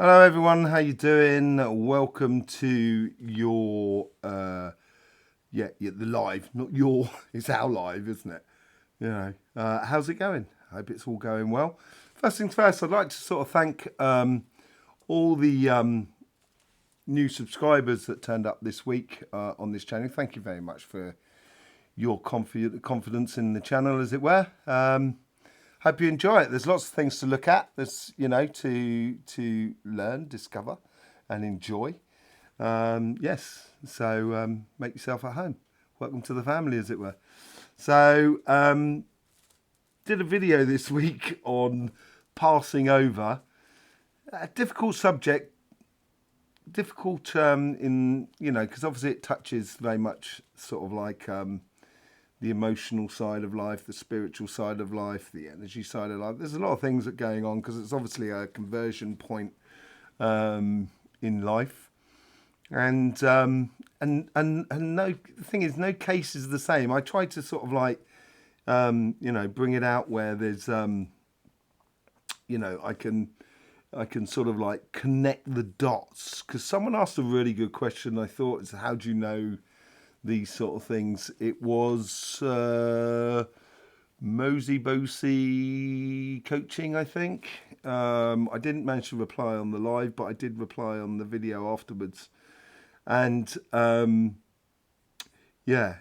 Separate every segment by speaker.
Speaker 1: Hello everyone, how you doing? Welcome to your the live, not your, it's our live, isn't it? How's it going? I hope it's all going well. First things first, I'd like to sort of thank all the new subscribers that turned up this week on this channel. Thank you very much for your confidence in the channel, as it were. Hope you enjoy it. There's lots of things to look at. There's, to learn, discover, and enjoy. So make yourself at home. Welcome to the family, as it were. So, did a video this week on passing over. A difficult subject. Difficult because obviously it touches very much sort of like the emotional side of life, the spiritual side of life, the energy side of life. There's a lot of things that are going on because it's obviously a conversion point in life, and no. The thing is, no case is the same. I try to sort of like bring it out where there's I can sort of like connect the dots, because someone asked a really good question. I thought, is how do you know these sort of things? It was Mosey Bosey Coaching, I think. I didn't manage to reply on the live, but I did reply on the video afterwards. And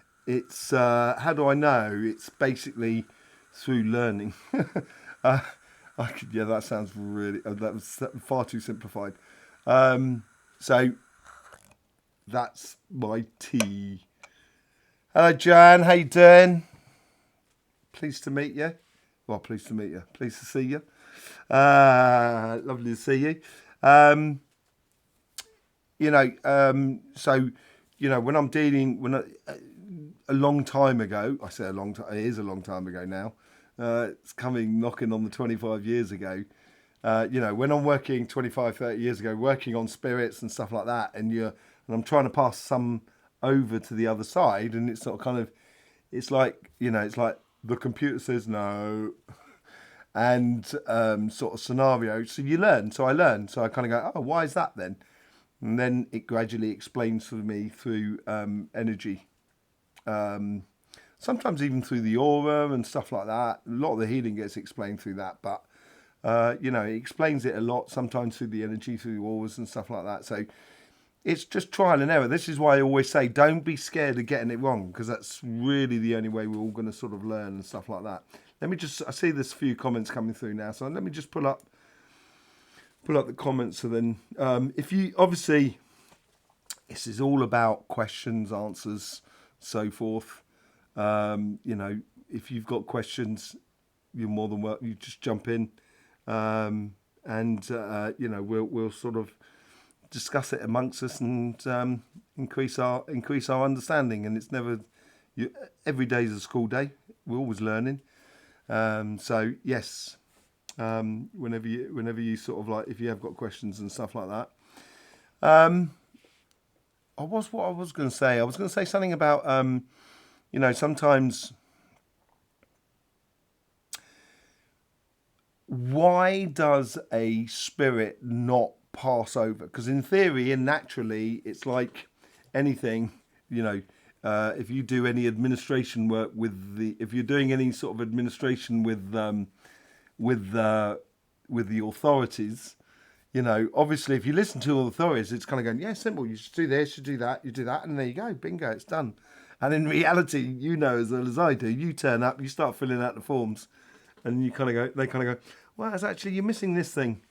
Speaker 1: it's how do I know? It's basically through learning. That sounds really, that was far too simplified. So that's my tea. Hello, Jan. How you doing? Pleased to meet you. Well, pleased to meet you. Pleased to see you. Lovely to see you. When I'm dealing, a long time ago, I say a long time, it is a long time ago now. It's knocking on the 25 years ago. When I'm working 25, 30 years ago, working on spirits and stuff like that, and I'm trying to pass some over to the other side, and it's sort of kind of, it's like the computer says no, and sort of scenario. So you learn. So I learn. So I kind of go, oh, why is that then? And then it gradually explains for me through energy. Sometimes even through the aura and stuff like that. A lot of the healing gets explained through that, but it explains it a lot. Sometimes through the energy, through the auras and stuff like that. So it's just trial and error. This is why I always say, don't be scared of getting it wrong, because that's really the only way we're all going to sort of learn and stuff like that. I see there's a few comments coming through now, so let me just pull up the comments. So then, if you, obviously, this is all about questions, answers, so forth. If you've got questions, you're more than welcome. You just jump in, we'll sort of discuss it amongst us and increase our understanding. And it's never, every day is a school day. We're always learning. So yes, whenever you sort of like, if you have got questions and stuff like that. I was going to say. I was going to say something about sometimes. Why does a spirit not pass over? Because in theory and naturally, it's like anything, if you do any administration work if you're doing any sort of administration with the authorities, obviously if you listen to all the authorities, it's kind of going, yeah, simple. You should do this, you do that, and there you go, bingo, it's done. And in reality, as well as I do, you turn up, you start filling out the forms, and they kind of go, well, it's actually, you're missing this thing,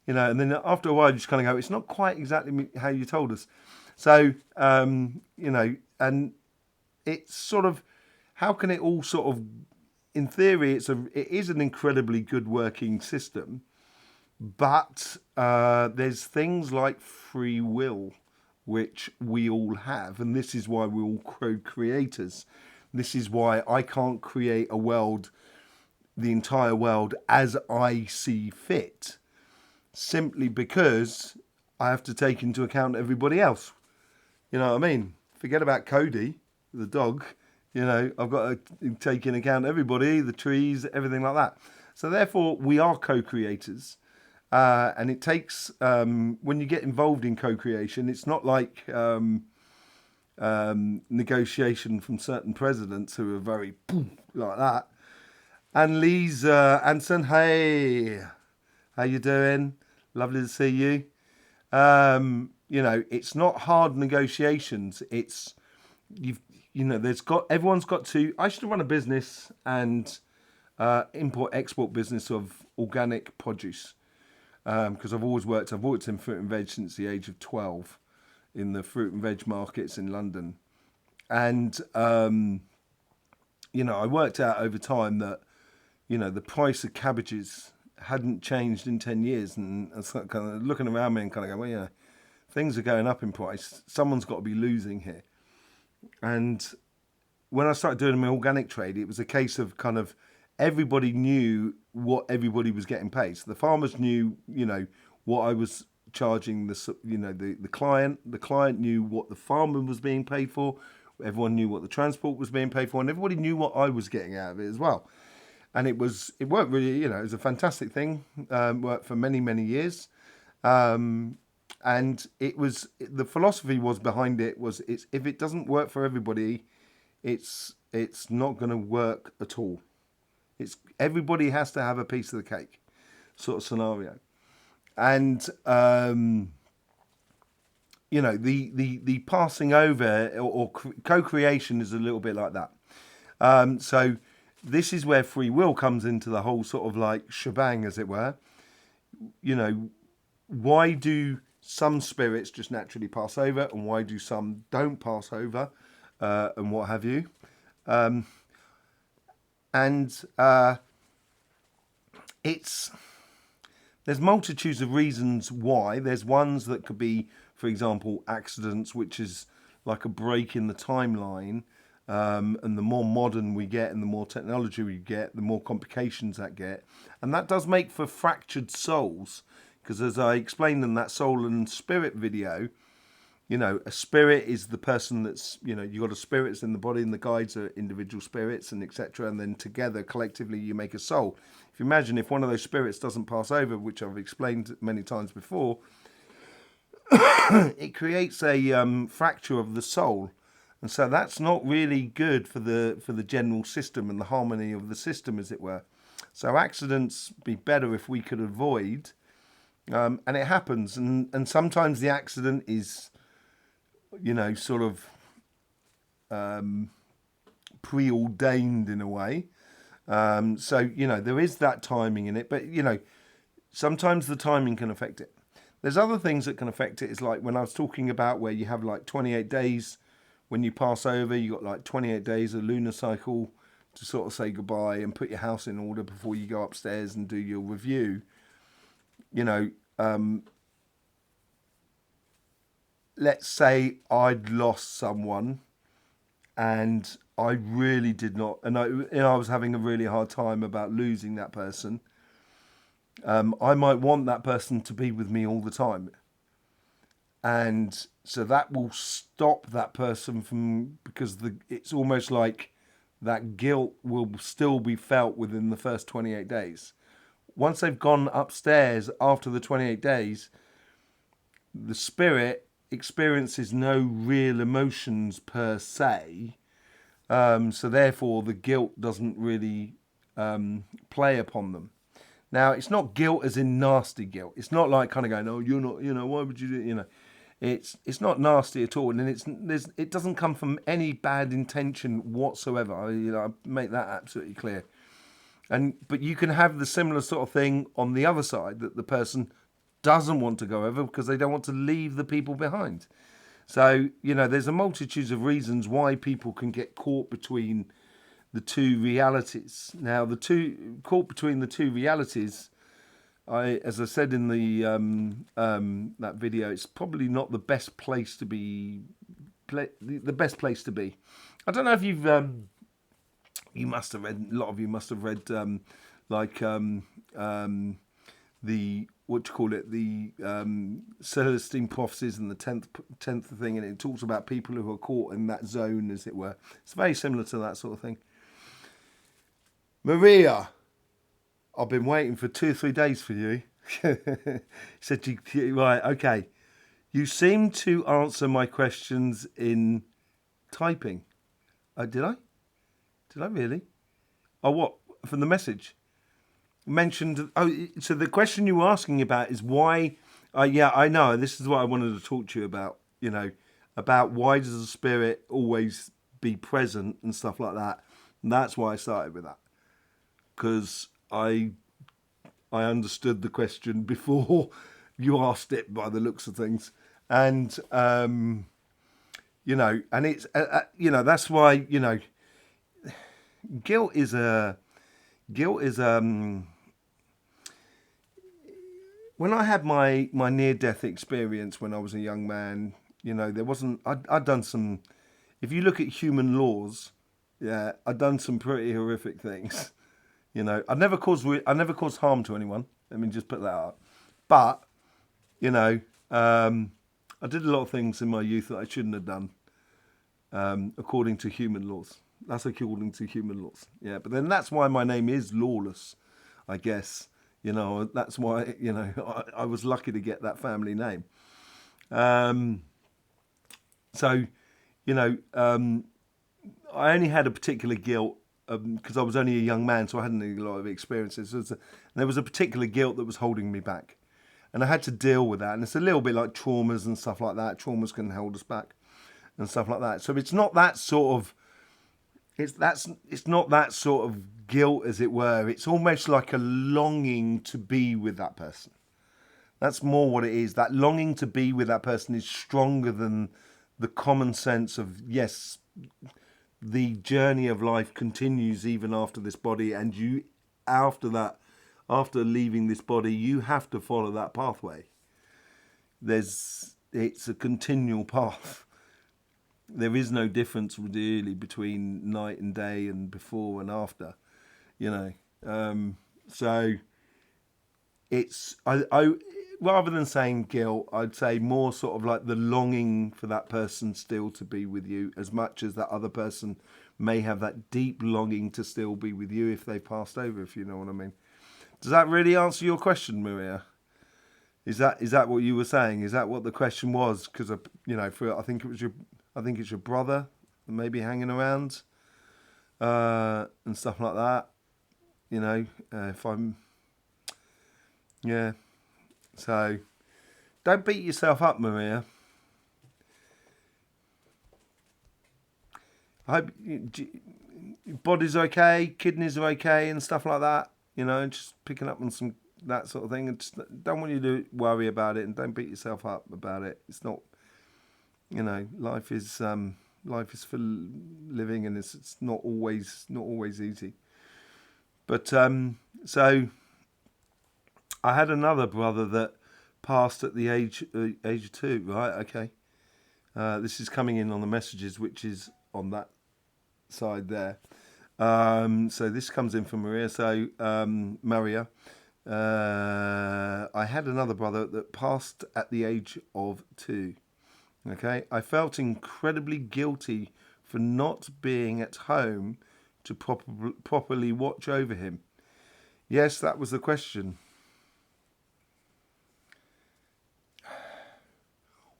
Speaker 1: and then after a while, you just kind of go, it's not quite exactly how you told us. So, and it's sort of, how can it all sort of, in theory, it is an incredibly good working system, but there's things like free will, which we all have, and this is why we're all co-creators. This is why I can't create a world, the entire world, as I see fit, simply because I have to take into account everybody else. You know what I mean? Forget about Cody, the dog. I've got to take into account everybody, the trees, everything like that. So therefore, we are co-creators. And it takes, when you get involved in co-creation, it's not like negotiation from certain presidents who are very like that. And Lisa Anson, hey, how you doing? Lovely to see you. It's not hard negotiations. It's everyone's got to. I used to run a business and import-export business of organic produce because I've worked in fruit and veg since the age of 12 in the fruit and veg markets in London, and I worked out over time that the price of cabbages hadn't changed in 10 years, and I was kind of looking around me and kind of going, well, things are going up in price. Someone's got to be losing here. And when I started doing my organic trade, it was a case of kind of everybody knew what everybody was getting paid. So the farmers knew, what I was charging the client. The client knew what the farmer was being paid for. Everyone knew what the transport was being paid for, and everybody knew what I was getting out of it as well. And it worked really, it was a fantastic thing. Worked for many, many years. And the philosophy was behind it was if it doesn't work for everybody, it's not going to work at all. Everybody has to have a piece of the cake sort of scenario. And, the passing over or co-creation is a little bit like that. So this is where free will comes into the whole sort of like shebang, as it were. Why do some spirits just naturally pass over, and why do some don't pass over, and what have you? There's multitudes of reasons why. There's ones that could be, for example, accidents, which is like a break in the timeline. And the more modern we get and the more technology we get, the more complications that get. And that does make for fractured souls, because as I explained in that soul and spirit video, a spirit is the person that's, you've got a spirit that's in the body, and the guides are individual spirits, and etc. And then together, collectively, you make a soul. If you imagine if one of those spirits doesn't pass over, which I've explained many times before, it creates a fracture of the soul. And so that's not really good for the general system and the harmony of the system, as it were. So accidents be better if we could avoid. And it happens. And sometimes the accident is, sort of preordained in a way. So there is that timing in it. But, sometimes the timing can affect it. There's other things that can affect it. Is like when I was talking about where you have like 28 days when you pass over, you got like 28 days of lunar cycle to sort of say goodbye and put your house in order before you go upstairs and do your review. Let's say I'd lost someone and I really did not, and I was having a really hard time about losing that person. I might want that person to be with me all the time. And so that will stop that person from, because it's almost like that guilt will still be felt within the first 28 days. Once they've gone upstairs after the 28 days, the spirit experiences no real emotions per se. So therefore the guilt doesn't really play upon them. Now, it's not guilt as in nasty guilt. It's not like kind of going, oh, you're not, why would you do, It's not nasty at all, and it doesn't come from any bad intention whatsoever. I make that absolutely clear. But you can have the similar sort of thing on the other side, that the person doesn't want to go over because they don't want to leave the people behind. So there's a multitude of reasons why people can get caught between the two realities. Now, caught between the two realities, as I said in the that video, it's probably not the best place to be. The best place to be. I don't know if you've you must have read. A lot of you must have read the what you call it, the Celestine prophecies and the tenth thing, and it talks about people who are caught in that zone, as it were. It's very similar to that sort of thing. Maria, I've been waiting for 2 or 3 days for you. He said, right, okay. You seem to answer my questions in typing. Oh, did I? Did I really? Oh, what? From the message? Mentioned. Oh, so the question you were asking about is why. Yeah, I know. This is what I wanted to talk to you about. About why does the spirit always be present and stuff like that. And that's why I started with that, because I understood the question before you asked it by the looks of things, and and it's that's why guilt is a guilt is when I had my near death experience when I was a young man, there wasn't. I'd done some. If you look at human laws, yeah, I'd done some pretty horrific things. I never caused harm to anyone. Let me just put that out. But I did a lot of things in my youth that I shouldn't have done, according to human laws. That's according to human laws. Yeah, but then that's why my name is Lawless, I guess. That's why I was lucky to get that family name. So, I only had a particular guilt because I was only a young man, so I hadn't had a lot of experiences. There was a particular guilt that was holding me back, and I had to deal with that. And it's a little bit like traumas and stuff like that. Traumas can hold us back and stuff like that. So it's not that sort of it's not that sort of guilt, as it were. It's almost like a longing to be with that person. That's more what it is. That longing to be with that person is stronger than the common sense of, yes, the journey of life continues even after this body, and you, after leaving this body, you have to follow that pathway. It's a continual path. There is no difference really between night and day and before and after, so it's I rather than saying guilt, I'd say more sort of like the longing for that person still to be with you, as much as that other person may have that deep longing to still be with you if they passed over, if you know what I mean. Does that really answer your question, Maria? Is that what you were saying? Is that what the question was? Because I think it's your brother maybe hanging around and stuff like that. If I'm, yeah. So, don't beat yourself up, Maria. I hope your body's okay, kidneys are okay, and stuff like that. Just picking up on some that sort of thing. And just don't want you to worry about it, and don't beat yourself up about it. It's not, life is for living, and it's not always easy. But so. I had another brother that passed at the age of 2. Right, okay. This is coming in on the messages, which is on that side there. So this comes in from Maria. So Maria, I had another brother that passed at the age of 2. Okay, I felt incredibly guilty for not being at home to properly watch over him. Yes, that was the question.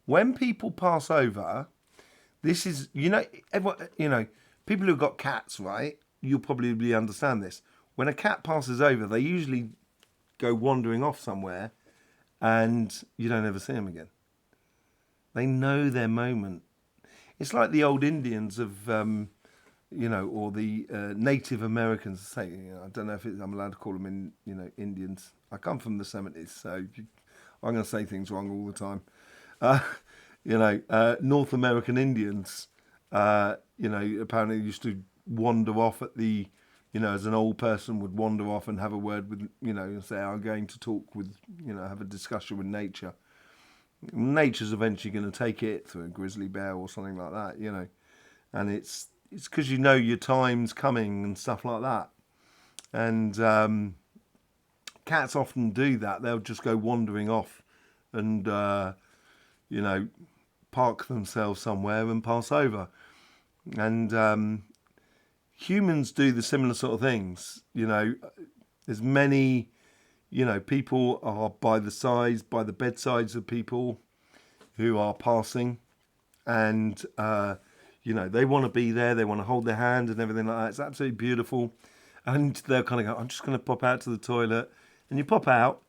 Speaker 1: When people pass over, this is, everyone, people who've got cats, right? You'll probably understand this. When a cat passes over, they usually go wandering off somewhere, and you don't ever see them again. They know their moment. It's like the old Indians of, or the Native Americans. Say, I don't know if I'm allowed to call them Indians. I come from the 70s, so I'm going to say things wrong all the time. North American Indians, apparently used to wander off at the, as an old person would wander off and have a word with, and say, I'm going to talk with, have a discussion with nature. Nature's eventually going to take it through a grizzly bear or something like that, and it's because your time's coming and stuff like that. And cats often do that. They'll just go wandering off and park themselves somewhere and pass over. And humans do the similar sort of things. There's many, people are by the bedsides of people who are passing, and they want to be there, they want to hold their hand and everything like that. It's absolutely beautiful. And they'll kind of go, I'm just going to pop out to the toilet, and you pop out,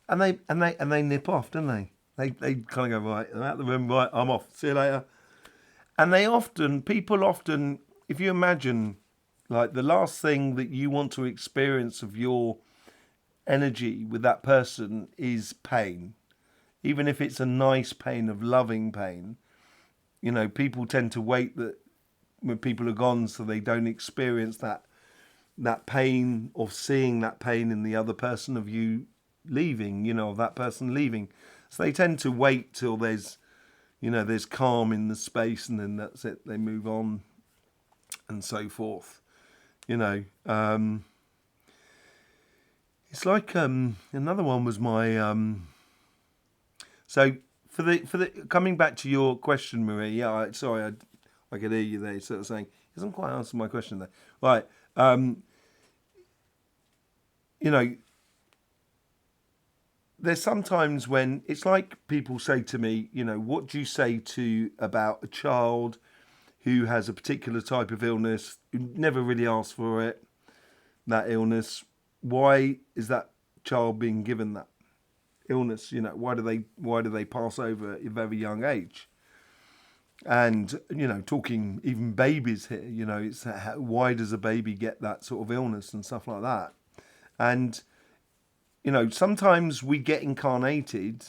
Speaker 1: and they nip off, don't they? They kind of go, right, I'm out the room, right, I'm off, see you later. And people often, if you imagine, like, the last thing that you want to experience of your energy with that person is pain, even if it's a nice pain of loving pain. People tend to wait that when people are gone, so they don't experience that pain, or seeing that pain in the other person of you leaving, of that person leaving. So they tend to wait till there's calm in the space, and then that's it. They move on, and so forth. It's like another one was my so for the coming back to your question, Marie. Yeah, sorry, I could hear you there sort of saying, he hasn't quite answered my question there. Right. There's sometimes when it's like people say to me, what do you say about a child who has a particular type of illness, who never really asked for it, that illness? Why is that child being given that illness? Why do they pass over at a very young age? And talking even babies here, it's why does a baby get that sort of illness and stuff like that? And sometimes we get incarnated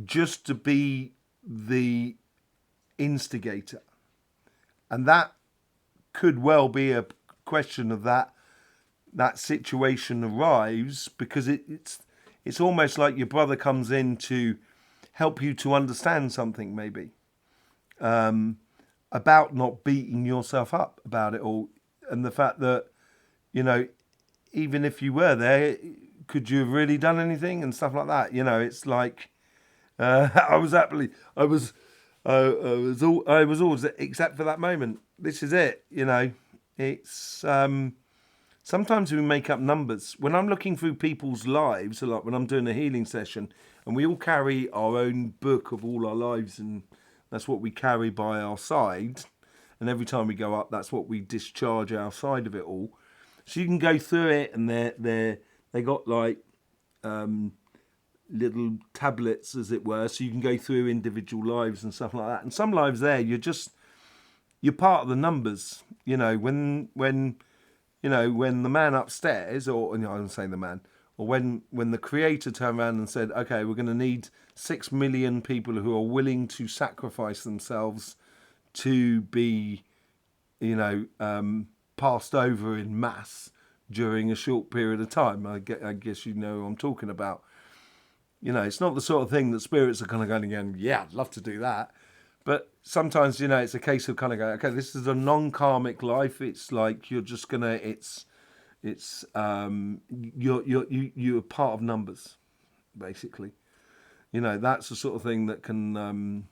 Speaker 1: just to be the instigator, and that could well be a question of that situation arrives because it's almost like your brother comes in to help you to understand something, maybe about not beating yourself up about it all, and the fact that even if you were there, could you have really done anything and stuff like that? It's like I was always, except for that moment. This is it. It's sometimes we make up numbers. When I'm looking through people's lives, like when I'm doing a healing session, and we all carry our own book of all our lives, and that's what we carry by our side. And every time we go up, that's what we discharge outside of it all. So you can go through it, and they got like little tablets, as it were, so you can go through individual lives and stuff like that. And some lives there, you're part of the numbers. When the man upstairs, or I don't say the man, or when the creator turned around and said, okay, we're going to need 6 million people who are willing to sacrifice themselves to be, passed over in mass during a short period of time. I guess what I'm talking about. It's not the sort of thing that spirits are kind of going, yeah, I'd love to do that. But sometimes, it's a case of kind of going, okay, this is a non-karmic life. It's like you're just gonna, you're part of numbers, basically. That's the sort of thing that can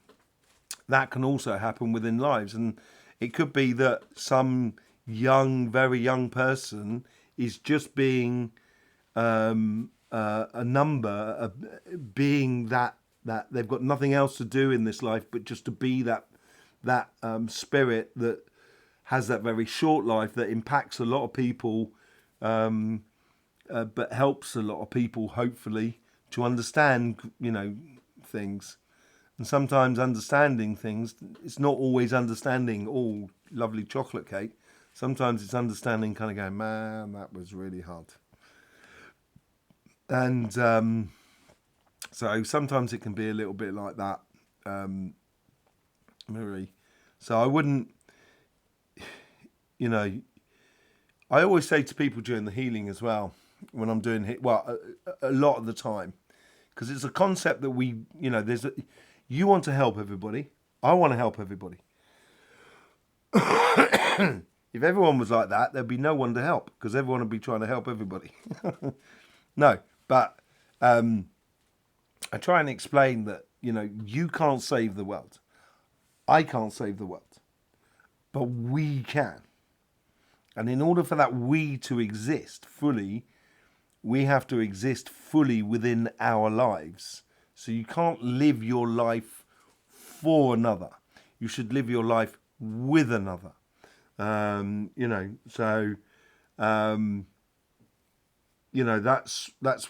Speaker 1: also happen within lives, and it could be that some very young person is just being a number, being that they've got nothing else to do in this life but just to be that spirit that has that very short life that impacts a lot of people, but helps a lot of people, hopefully, to understand, things. And sometimes understanding things, it's not always understanding all lovely chocolate cake. Sometimes it's understanding kind of going, man, that was really hard. And so sometimes it can be a little bit like that, Marie. So I wouldn't, I always say to people during the healing as well, when I'm doing a lot of the time, because it's a concept that we, you want to help everybody. I want to help everybody. If everyone was like that, there'd be no one to help, because everyone would be trying to help everybody. No, but I try and explain that, you can't save the world. I can't save the world. But we can. And in order for that we to exist fully, we have to exist fully within our lives. So you can't live your life for another. You should live your life with another. That's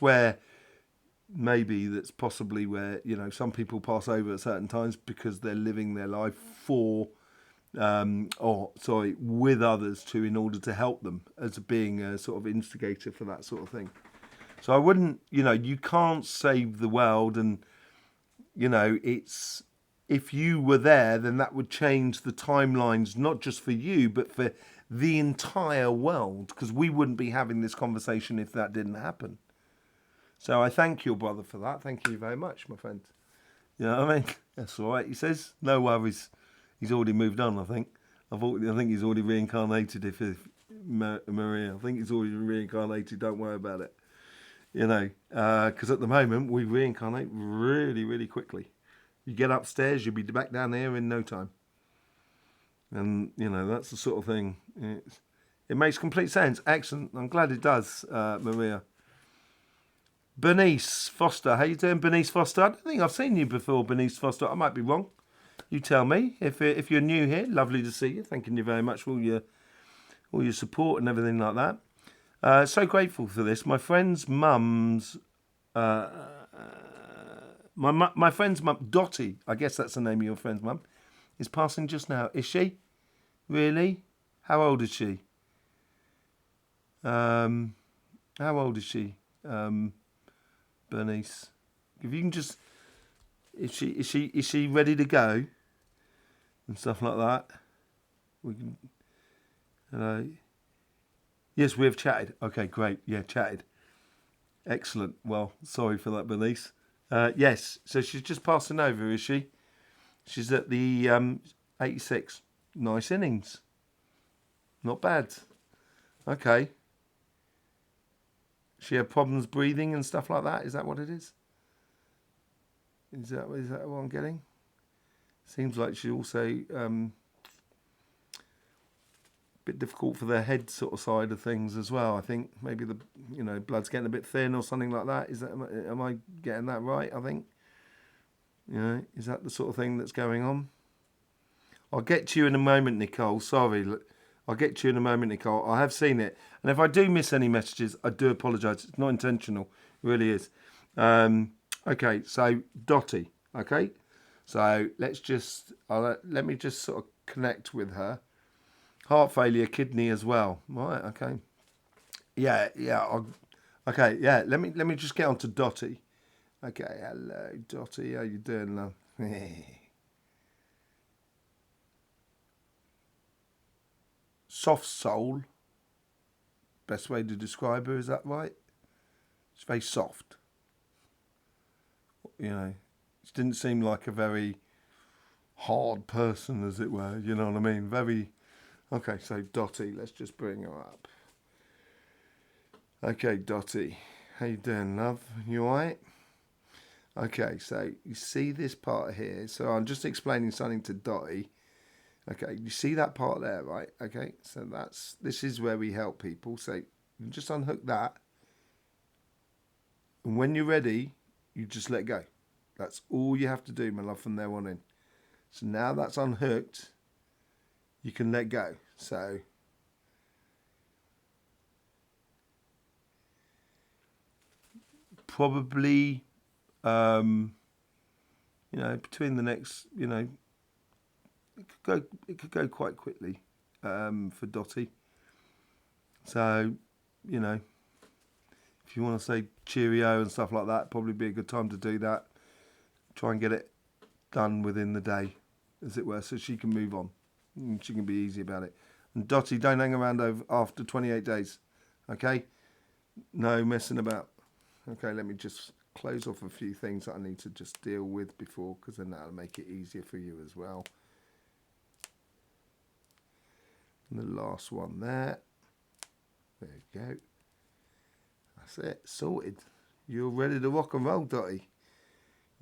Speaker 1: where that's possibly where, some people pass over at certain times because they're living their life with others in order to help them, as being a sort of instigator for that sort of thing. So I wouldn't, you can't save the world, and, if you were there, then that would change the timelines, not just for you, but for the entire world, because we wouldn't be having this conversation if that didn't happen. So I thank your brother for that. Thank you very much, my friend. You know what I mean? That's all right. He says, no worries. He's already moved on, I think. I think he's already reincarnated. If Maria, I think he's already reincarnated. Don't worry about it. Because at the moment we reincarnate really, really quickly. You get upstairs, you'll be back down there in no time. And, that's the sort of thing. It makes complete sense. Excellent. I'm glad it does, Maria. Bernice Foster. How you doing, Bernice Foster? I don't think I've seen you before, Bernice Foster. I might be wrong. You tell me. If you're new here, lovely to see you. Thanking you very much for all your support and everything like that. So grateful for this. My friend's mum's... My friend's mum, Dottie, I guess that's the name of your friend's mum, is passing just now. Is she? Really? How old is she? How old is she? Bernice. If you can just, is she ready to go? And stuff like that. We can. Hello. Yes, we have chatted. Okay, great. Yeah, chatted. Excellent. Well, sorry for that, Bernice. Yes, so she's just passing over, is she? She's at the 86. Nice innings. Not bad. Okay. She had problems breathing and stuff like that. Is that what it is? Is that what I'm getting? Seems like she also bit difficult for the head sort of side of things as well. I think maybe the blood's getting a bit thin or something like that. Am I getting that right? I think is that the sort of thing that's going on? I'll get to you in a moment, Nicole. Sorry, I'll get to you in a moment, Nicole. I have seen it, and if I do miss any messages, I do apologise. It's not intentional, it really is. Okay, so Dottie. Okay, so let me just sort of connect with her. Heart failure, kidney as well. Right, okay. Yeah. Okay, yeah. Let me just get on to Dottie. Okay, hello, Dottie. How you doing, love? Soft soul. Best way to describe her, is that right? She's very soft. She didn't seem like a very hard person, as it were. You know what I mean? Very... Okay, so Dottie, let's just bring her up. Okay, Dottie, how you doing, love? You alright? Okay, so you see this part here. So I'm just explaining something to Dottie. Okay, you see that part there, right? Okay, so this is where we help people. So you just unhook that. And when you're ready, you just let go. That's all you have to do, my love, from there on in. So now that's unhooked, you can let go. So probably between the next, it could go quite quickly for Dottie. So if you want to say cheerio and stuff like that, probably be a good time to do that. Try and get it done within the day, as it were, so she can move on. And she can be easy about it. And Dottie, don't hang around after 28 days. Okay? No messing about. Okay, let me just close off a few things that I need to just deal with before, because then that'll make it easier for you as well. And the last one there. There you go. That's it. Sorted. You're ready to rock and roll, Dottie.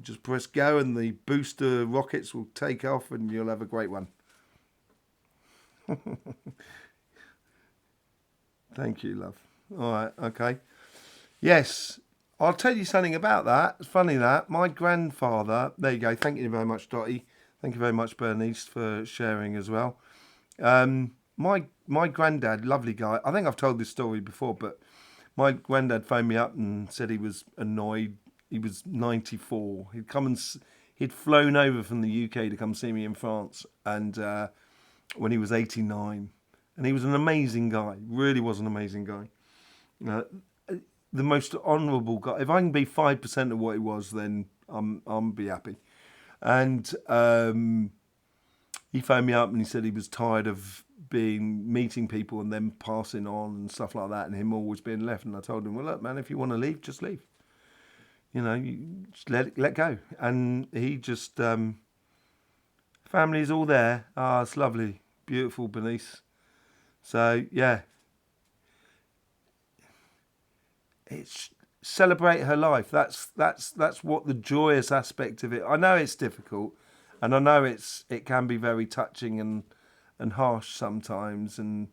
Speaker 1: Just press go and the booster rockets will take off and you'll have a great one. Thank you, love. All right, okay. Yes, I'll tell you something about that. It's funny that my grandfather. There you go. Thank you very much, Dottie. Thank you very much, Bernice, for sharing as well. My granddad, lovely guy. I think I've told this story before, but my granddad phoned me up and said he was annoyed. He was 94. He'd flown over from the UK to come see me in France, and when he was 89, and he was an amazing guy. Really was an amazing guy. Uh, the most honourable guy. If I can be 5% of what he was, then I'm be happy. And he phoned me up and he said he was tired of meeting people and then passing on and stuff like that, and him always being left. And I told him, well, look, man, if you want to leave, just leave. You just let go. And he just family's all there. Ah, it's lovely, beautiful, Bernice. So yeah, it's celebrate her life. That's what the joyous aspect of it. I know it's difficult, and I know it can be very touching and harsh sometimes, and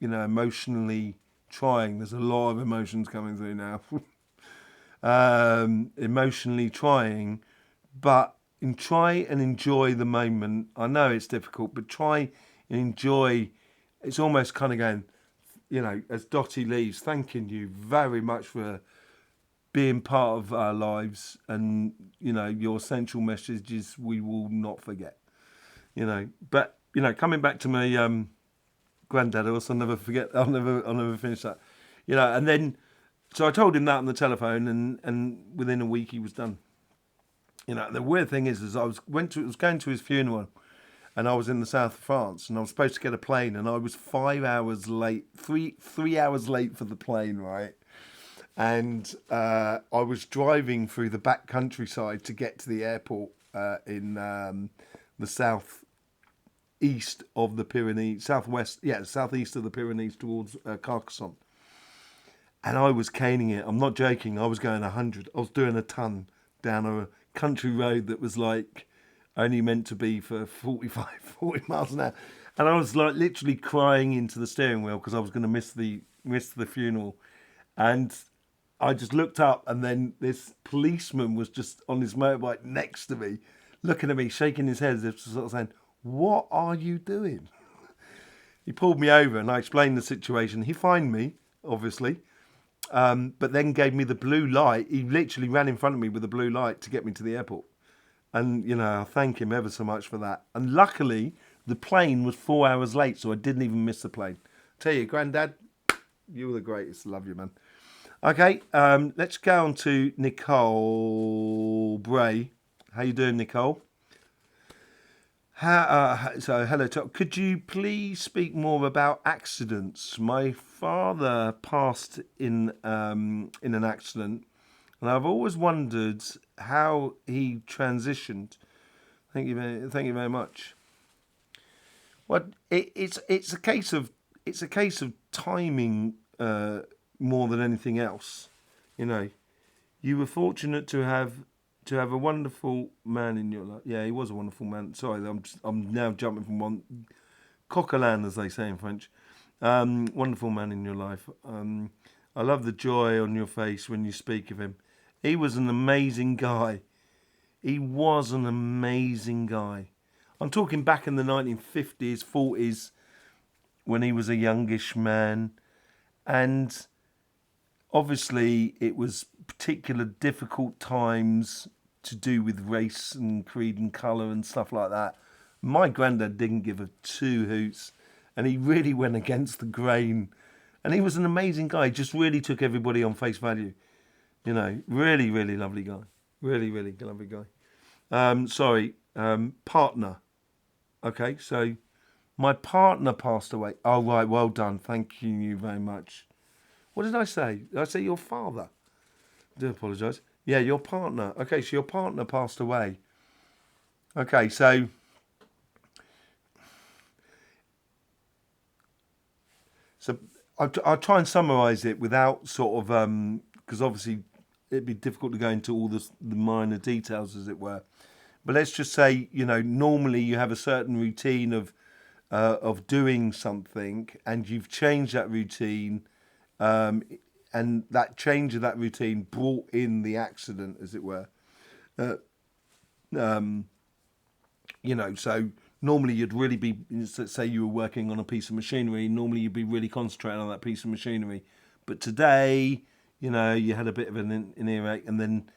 Speaker 1: emotionally trying. There's a lot of emotions coming through now. Emotionally trying, but try and enjoy the moment. I know it's difficult, but try and enjoy. It's almost kind of going, as Dottie leaves, thanking you very much for being part of our lives, and your essential messages we will not forget. But coming back to my granddad, I'll never forget. I'll never finish that. And then so I told him that on the telephone, and within a week he was done. The weird thing is I was going to his funeral, and I was in the south of France, and I was supposed to get a plane, and I was 5 hours late, three hours late for the plane, right? And I was driving through the back countryside to get to the airport in the southeast of the Pyrenees, southeast of the Pyrenees towards Carcassonne. And I was caning it. I'm not joking. I was going 100. I was doing a ton down a country road that was like only meant to be for 40 miles an hour. And I was like literally crying into the steering wheel because I was going to miss the funeral. And I just looked up, and then this policeman was just on his motorbike next to me, looking at me, shaking his head as if sort of saying, "What are you doing?" He pulled me over, and I explained the situation. He fined me, obviously. But then gave me the blue light. He literally ran in front of me with the blue light to get me to the airport. And, I thank him ever so much for that. And luckily, the plane was 4 hours late, so I didn't even miss the plane. Tell you, Granddad, you were the greatest. Love you, man. Okay, let's go on to Nicole Bray. How you doing, Nicole? Hello, Tom. Could you please speak more about accidents? My father passed in an accident, and I've always wondered how he transitioned. Thank you very much. Well, it's a case of timing more than anything else. You were fortunate to have a wonderful man in your life. Yeah, he was a wonderful man. Sorry, I'm now jumping from one coq à l'âne, as they say in French. Wonderful man in your life. I love the joy on your face when you speak of him. He was an amazing guy. He was an amazing guy. I'm talking back in the 1950s, 40s, when he was a youngish man, and obviously it was particular difficult times to do with race and creed and colour and stuff like that. My granddad didn't give a two hoots, and he really went against the grain. And he was an amazing guy. He just really took everybody on face value. Really, really lovely guy. Really, really lovely guy. Partner. Okay, so my partner passed away. Oh, right, well done. Thank you very much. What did I say? Did I say your father? I do apologise. Yeah, your partner. Okay, so your partner passed away. Okay, so I'll try and summarise it without sort of because obviously it'd be difficult to go into all the minor details, as it were. But let's just say, normally you have a certain routine of doing something, and you've changed that routine, and that change of that routine brought in the accident, as it were. So normally you'd really be, say you were working on a piece of machinery, normally you'd be really concentrating on that piece of machinery. But today, you had a bit of an earache, and then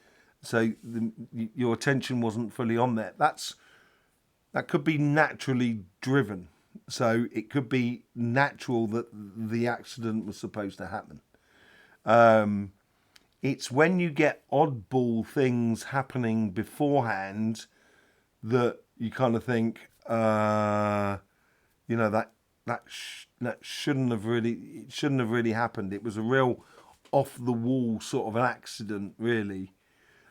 Speaker 1: your attention wasn't fully on that. That could be naturally driven. So it could be natural that the accident was supposed to happen. It's when you get oddball things happening beforehand that you kind of think, that shouldn't have really happened. It was a real off the wall sort of an accident, really,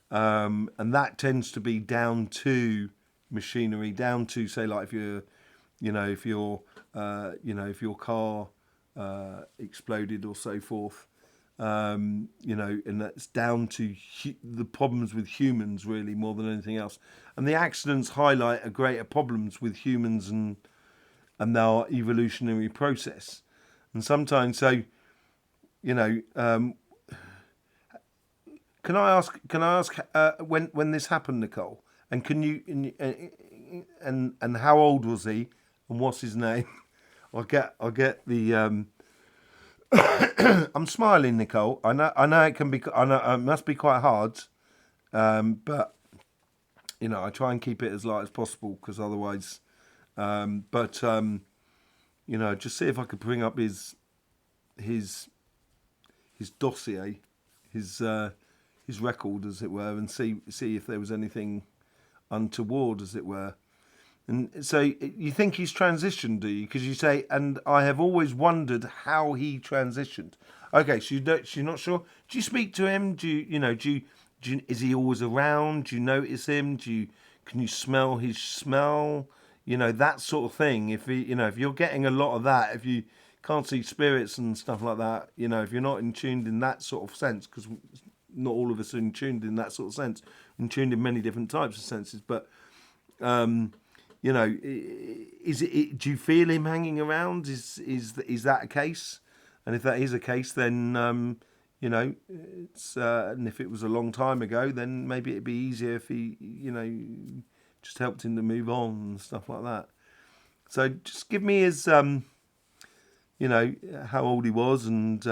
Speaker 1: and that tends to be down to machinery, down to, say, like if your car exploded or so forth. And that's down to the problems with humans, really, more than anything else. And the accidents highlight a greater problems with humans and our evolutionary process. And sometimes, can I ask when this happened, Nicole? And can you and how old was he? And what's his name? I'll get the. I'm smiling, Nicole. I know it can be. I know it must be quite hard, but I try and keep it as light as possible because otherwise. Just see if I could bring up his dossier, his record, as it were, and see if there was anything untoward, as it were. And so you think he's transitioned, do you? Because you say, and I have always wondered how he transitioned. Okay, so you're not sure. Do you speak to him? Is he always around? Do you notice him? Can you smell his smell? That sort of thing. If if you're getting a lot of that, if you can't see spirits and stuff like that, if you're not in tuned in that sort of sense, because not all of us are in tuned in that sort of sense, in tuned in many different types of senses, but. Is it? Do you feel him hanging around? Is that a case? And if that is a case, then it's and if it was a long time ago, then maybe it'd be easier if he, just helped him to move on and stuff like that. So just give me his, how old he was and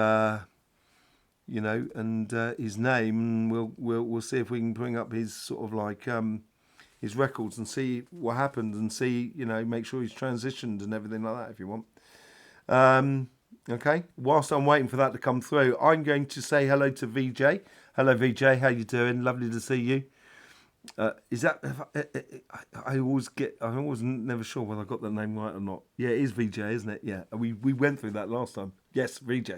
Speaker 1: his name, and we'll see if we can bring up his sort of like his records and see what happened and see, make sure he's transitioned and everything like that if you want. Okay, whilst I'm waiting for that to come through, I'm going to say hello to VJ. Hello VJ, how you doing? Lovely to see you. Is that, I'm always never sure whether I got the name right or not. Yeah, it is VJ, isn't it? Yeah, we went through that last time. Yes, VJ.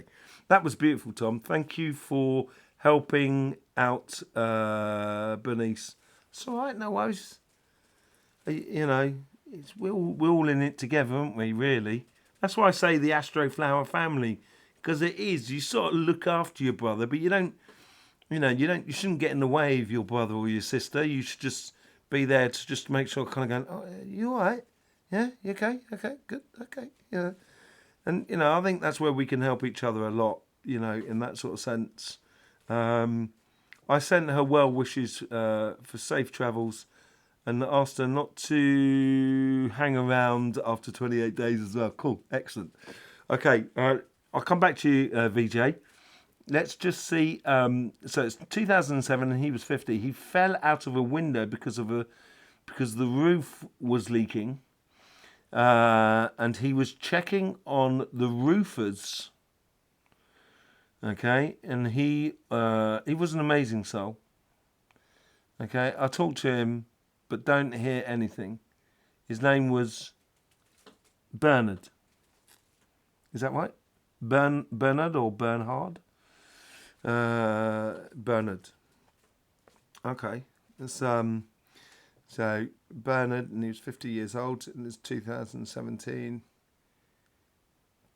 Speaker 1: That was beautiful, Tom. Thank you for helping out Bernice. It's all right, no worries. We're all in it together, aren't we? Really. That's why I say the Astro Flower family, because it is. You sort of look after your brother, but you don't. You shouldn't get in the way of your brother or your sister. You should just be there to just make sure, kind of going, oh, you all right? Yeah, you okay? Okay, good, okay, yeah. And I think that's where we can help each other a lot. In that sort of sense. I sent her well wishes for safe travels and asked her not to hang around after 28 days as well. Cool, excellent. Okay, I'll come back to you, VJ. Let's just see. So it's 2007 and he was 50. He fell out of a window because the roof was leaking. And he was checking on the roofers. Okay, and he was an amazing soul. Okay, I talked to him, but don't hear anything. His name was Bernard. Is that right? Bernard or Bernhard? Bernard. Okay, that's so Bernard, and he was 50 years old, and it's 2017.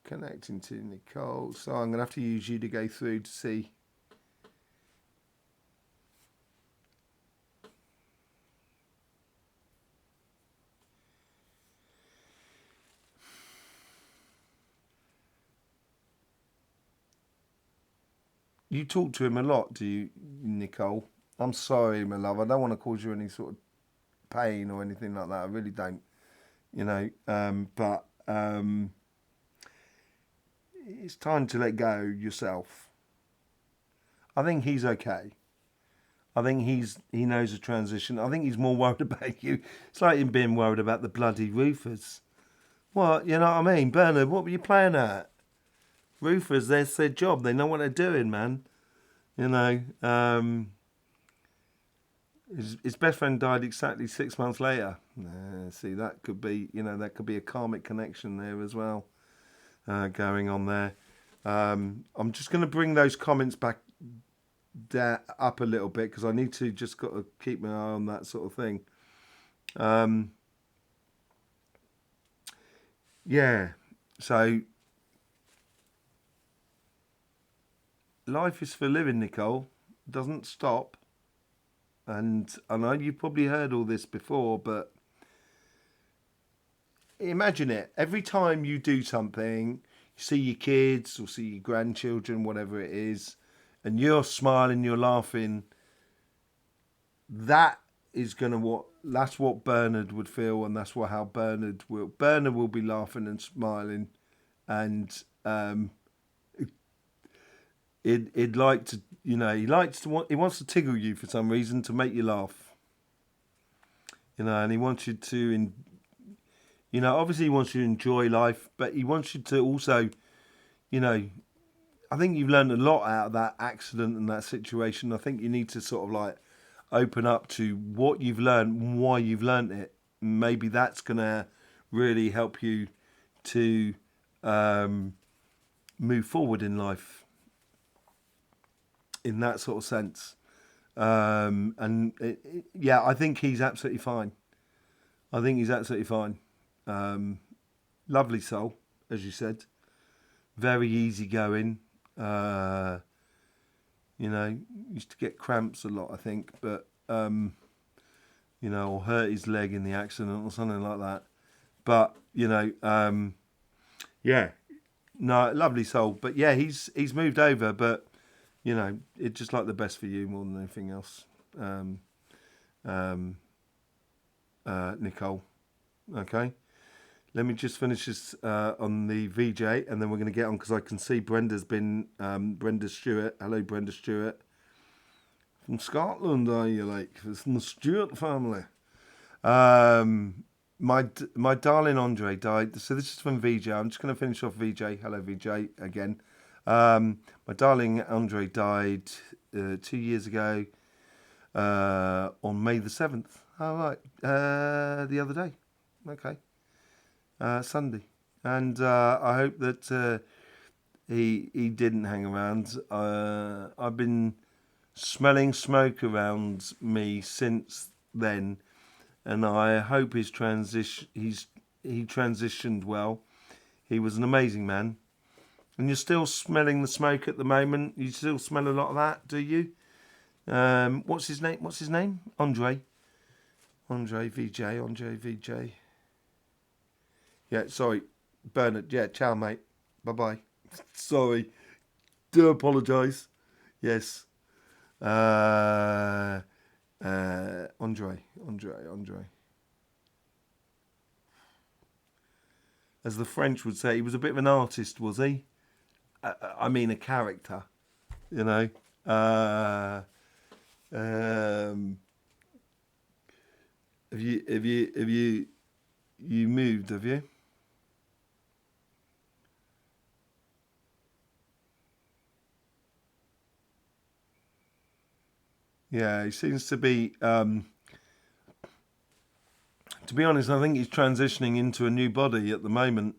Speaker 1: Connecting to Nicole, so I'm going to have to use you to go through to see. you talk to him a lot, do you, Nicole? I'm sorry, my love. I don't want to cause you any sort of pain or anything like that. I really don't. You know, but it's time to let go yourself. I think he's okay. I think he knows the transition. I think he's more worried about you. It's like him being worried about the bloody roofers. What, you know what I mean? Bernard, what were you playing at? Roofers, that's their job. They know what they're doing, man. You know, his best friend died exactly 6 months later. See, that could be, you know, that could be a karmic connection there as well, going on there. I'm just going to bring those comments back up a little bit because I need to just got to keep my eye on that sort of thing. Yeah, so life is for living, Nicole. It doesn't stop. And I know you've probably heard all this before, but imagine it. Every time you do something, you see your kids or see your grandchildren, whatever it is, and you're smiling, you're laughing, that's what Bernard would feel, and that's how Bernard will be laughing and smiling, and he'd like to, you know, he wants to tickle you for some reason to make you laugh, you know, and he wants you to, you know, obviously he wants you to enjoy life, but he wants you to also, you know, I think you've learned a lot out of that accident and that situation. I think you need to sort of like open up to what you've learned and why you've learned it. Maybe that's going to really help you to move forward in life in that sort of sense. Yeah, I think he's absolutely fine. I think he's absolutely fine. Lovely soul, as you said. Very easygoing. You know, used to get cramps a lot, I think, but you know, or hurt his leg in the accident or something like that. But you know, yeah, no, lovely soul. But yeah, he's moved over, but you know, it's just like the best for you more than anything else, Nicole. Okay. Let me just finish this on the VJ, and then we're going to get on because I can see Brenda's been Brenda Stewart. Hello, Brenda Stewart from Scotland. Are you like from the Stewart family? My darling Andre died. So this is from VJ. I'm just going to finish off VJ. Hello, VJ again. My darling Andre died 2 years ago on May the 7th. All right, the other day. Okay. Sunday, and I hope that he didn't hang around. I've been smelling smoke around me since then, and I hope he transitioned well. He was an amazing man, and you're still smelling the smoke at the moment. You still smell a lot of that, do you? What's his name? Andre VJ. Yeah, sorry, Bernard. Yeah, ciao, mate. Bye-bye. Sorry. Do apologise. Yes. Andre. As the French would say, he was a bit of an artist, was he? I mean, a character, you know. Have you moved, have you? Yeah, he seems to be, to be honest, I think he's transitioning into a new body at the moment.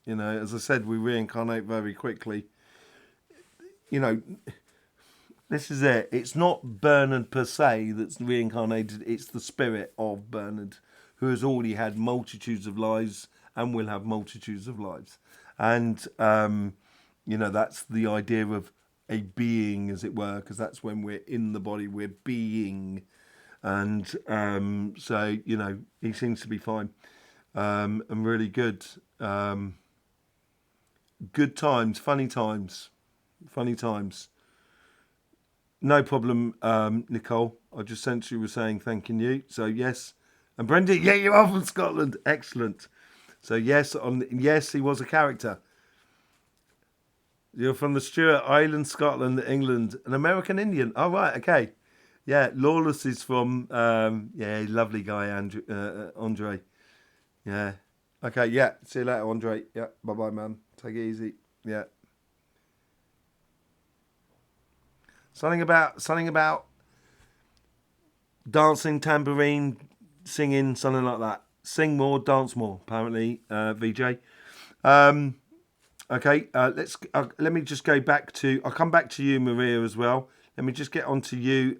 Speaker 1: You know, as I said, we reincarnate very quickly. You know, this is it. It's not Bernard per se that's reincarnated. It's the spirit of Bernard, who has already had multitudes of lives and will have multitudes of lives. And, you know, that's the idea of a being, as it were, because that's when we're in the body, we're being. And so, you know, he seems to be fine and really good. Good times, funny times. No problem, Nicole. I just sent you was saying thanking you. So yes, and Brenda, yeah, you are from Scotland. Excellent. So yes, yes, he was a character. You're from the Stuart Island, Scotland, England, an American Indian. Oh right, okay. Yeah, Lawless is from yeah, lovely guy, Andrew, Andre. Yeah. Okay. Yeah. See you later, Andre. Yeah. Bye, bye, man. Take it easy. Yeah. Something about dancing, tambourine, singing, something like that. Sing more, dance more. Apparently, VJ. Um, okay, let me just go back to. I'll come back to you, Maria, as well. Let me just get on to you,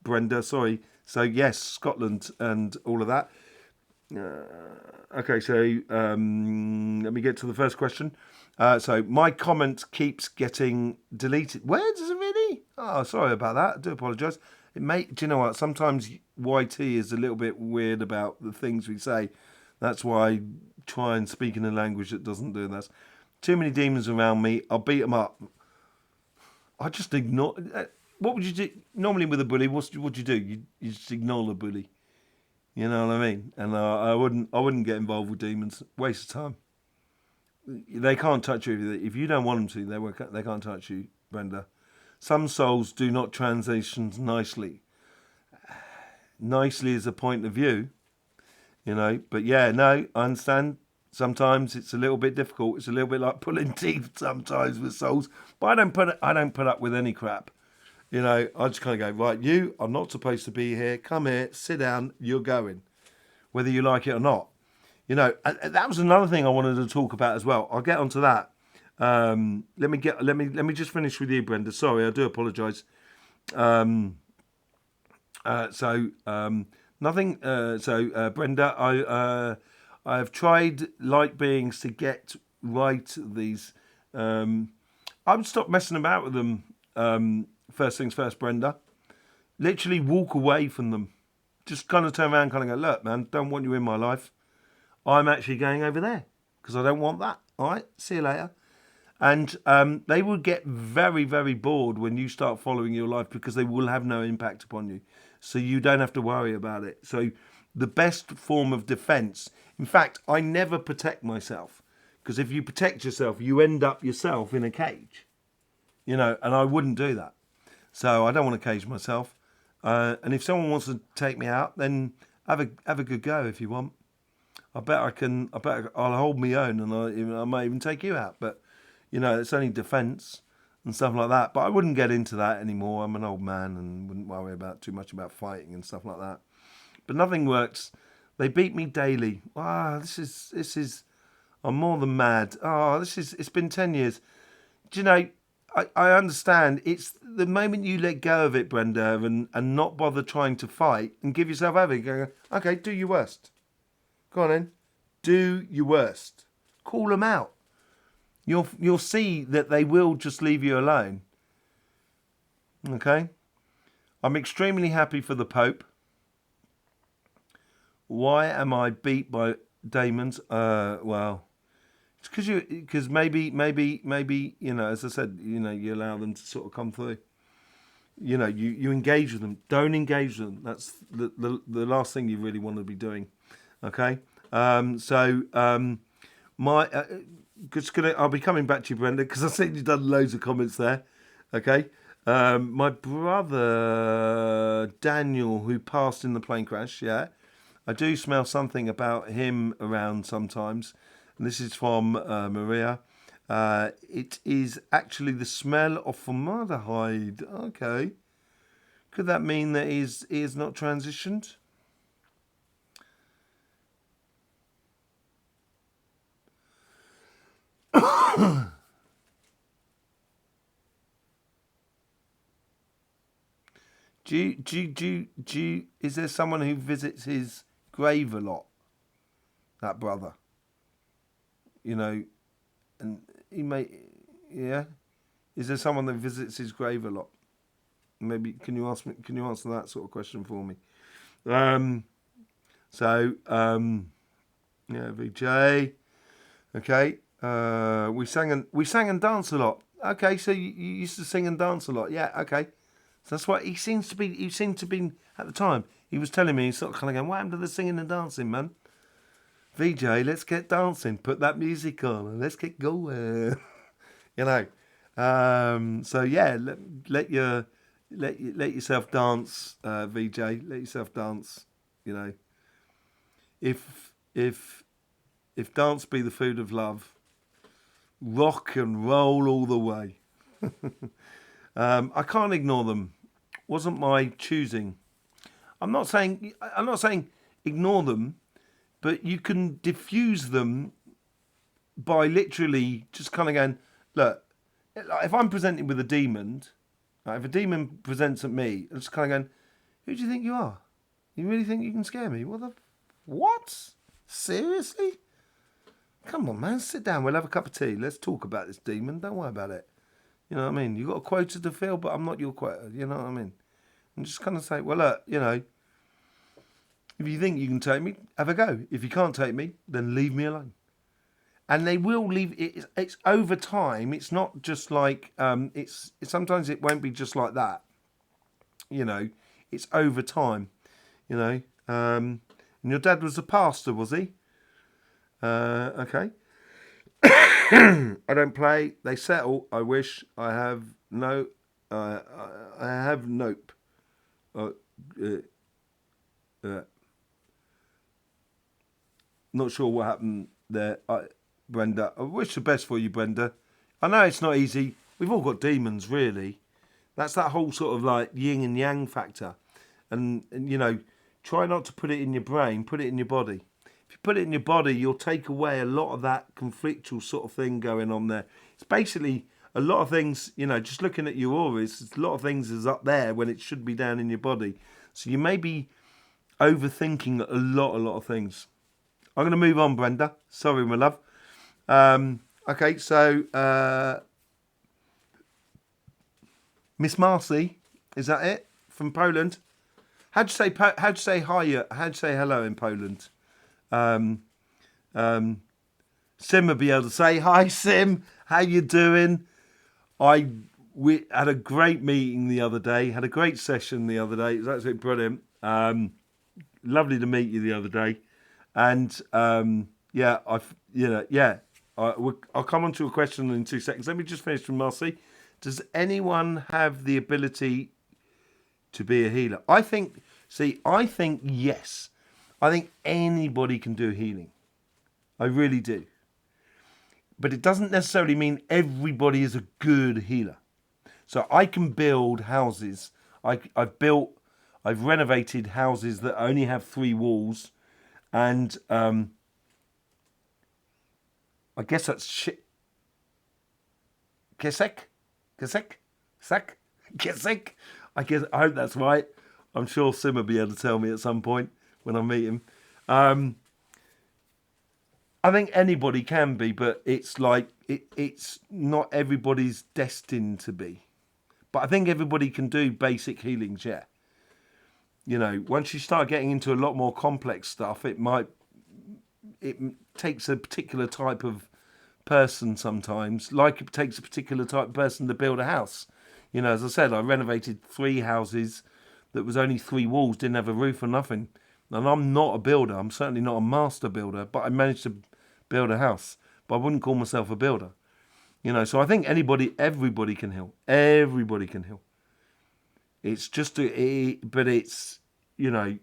Speaker 1: Brenda. Sorry. So yes, Scotland and all of that. Okay, so let me get to the first question. So my comment keeps getting deleted. Where does it really? Oh, sorry about that. I do apologise. It may. Do you know what? Sometimes YT is a little bit weird about the things we say. That's why I try and speak in a language that doesn't do this. Too many demons around me. I'll beat them up. I just ignore. What would you do normally with a bully? What do you do? You just ignore the bully. You know what I mean? And I wouldn't get involved with demons. Waste of time. They can't touch you if you don't want them to. They can't touch you, Brenda. Some souls do not transition nicely. Nicely is a point of view, you know. But yeah, no, I understand. Sometimes it's a little bit difficult. It's a little bit like pulling teeth sometimes with souls. But I don't put up with any crap. You know, I just kind of go, right, you are not supposed to be here. Come here, sit down. You're going, whether you like it or not. You know, and that was another thing I wanted to talk about as well. I'll get onto that. Let me just finish with you, Brenda. Sorry, I do apologise. Um, Nothing. Brenda, I have tried light beings to get right these. I would stop messing about with them. First things first, Brenda. Literally walk away from them. Just kind of turn around, kind of go, look, man, don't want you in my life. I'm actually going over there because I don't want that. All right, see you later. And they will get very, very bored when you start following your life because they will have no impact upon you. So you don't have to worry about it. So the best form of defense, in fact, I never protect myself because if you protect yourself, you end up yourself in a cage, you know, and I wouldn't do that. So I don't want to cage myself. And if someone wants to take me out, then have a good go if you want. I bet I can. I'll hold my own, and I might even take you out. But you know, it's only defence and stuff like that. But I wouldn't get into that anymore. I'm an old man and wouldn't worry about too much about fighting and stuff like that. But nothing works. They beat me daily. Ah, this is. I'm more than mad. Oh, It's been 10 years. Do you know? I understand. It's the moment you let go of it, Brenda, and not bother trying to fight and give yourself over. You go, okay, do your worst. Go on then. Do your worst. Call them out. You'll see that they will just leave you alone. Okay? I'm extremely happy for the Pope. Why am I beat by demons? Well, it's because maybe you know, as I said, you know, you allow them to sort of come through. You know, you engage with them. Don't engage with them. That's the last thing you really want to be doing. Okay. My I'll be coming back to you, Brenda, because I see you've done loads of comments there. Okay. My brother Daniel, who passed in the plane crash. Yeah, I do smell something about him around sometimes. And this is from Maria. It is actually the smell of formaldehyde. Okay. Could that mean that he is not transitioned? Is there someone who visits his grave a lot? That brother, you know, and he may, yeah. Is there someone that visits his grave a lot? Maybe can you answer that sort of question for me? Um, yeah, VJ. Okay. We sang and danced a lot. Okay, so you used to sing and dance a lot. Yeah. Okay. So that's why he seemed to be, at the time, he was telling me, he's sort of kind of going, what happened to the singing and dancing, man? VJ, let's get dancing, put that music on, and let's get going. You know. So yeah, let yourself dance, VJ. Let yourself dance. You know. If dance be the food of love, rock and roll all the way. I can't ignore them. Wasn't my choosing. I'm not saying ignore them, but you can diffuse them by literally just kind of going, look, if I'm presented with a demon, if a demon presents at me, I'm just kind of going, who do you think you are? You really think you can scare me? What? Seriously? Come on, man, sit down. We'll have a cup of tea. Let's talk about this demon. Don't worry about it. You know what I mean? You got a quota to fill, but I'm not your quota. You know what I mean? And just kind of say, well, look, you know, if you think you can take me, have a go. If you can't take me, then leave me alone. And they will leave. It's over time. It's not just like sometimes it won't be just like that. You know, it's over time. You know, and your dad was a pastor, was he? Okay. I don't play. They settle. I wish. I have no. I have nope. Not sure what happened there. Brenda, I wish the best for you, Brenda. I know it's not easy. We've all got demons, really. That's that whole sort of like yin and yang factor. And you know, try not to put it in your brain, put it in your body. If you put it in your body, you'll take away a lot of that conflictual sort of thing going on there. It's basically a lot of things, you know, just looking at your auras, a lot of things is up there when it should be down in your body. So you may be overthinking a lot of things. I'm going to move on, Brenda. Sorry, my love. Okay, so Miss Marcy, is that it from Poland? How'd you say hi? How'd you say hello in Poland? Sim will be able to say hi. Sim, how you doing? We had a great meeting the other day. Had a great session the other day. It was absolutely brilliant. Lovely to meet you the other day, and I'll come on to a question in 2 seconds. Let me just finish from Marcy. Does anyone have the ability to be a healer? I think yes. I think anybody can do healing. I really do. But it doesn't necessarily mean everybody is a good healer. So I can build houses. I've renovated houses that only have 3 walls, and I guess that's shit. Kesek? I hope that's right. I'm sure Sim will be able to tell me at some point when I meet him. I think anybody can be, but it's like it's not everybody's destined to be. But I think everybody can do basic healings, yeah. You know, once you start getting into a lot more complex stuff, it takes a particular type of person sometimes, like it takes a particular type of person to build a house. You know, as I said, I renovated 3 houses that was only 3 walls, didn't have a roof or nothing. And I'm not a builder. I'm certainly not a master builder, but I managed to build a house. But I wouldn't call myself a builder. You know, so I think everybody can heal. Everybody can heal. It's just, but it's, you know,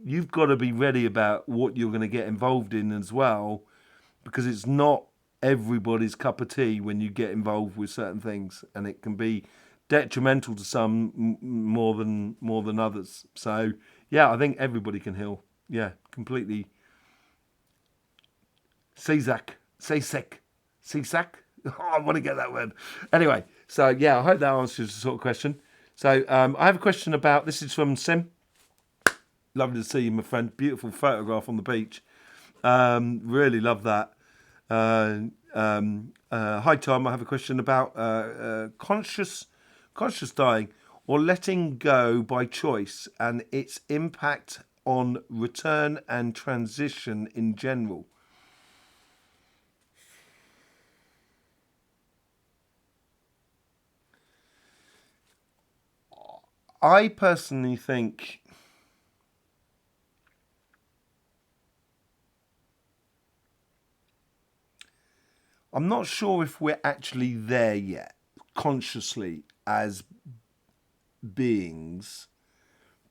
Speaker 1: you've got to be ready about what you're going to get involved in as well, because it's not everybody's cup of tea when you get involved with certain things, and it can be detrimental to some more than others. So yeah, I think everybody can heal. Yeah, completely. Cizak. Oh, I want to get that word. Anyway, so yeah, I hope that answers the sort of question. So I have a question about, this is from Sim. Lovely to see you, my friend. Beautiful photograph on the beach. Really love that. Hi, Tom. I have a question about conscious dying or letting go by choice and its impact on return and transition in general. I personally think I'm not sure if we're actually there yet, consciously as beings,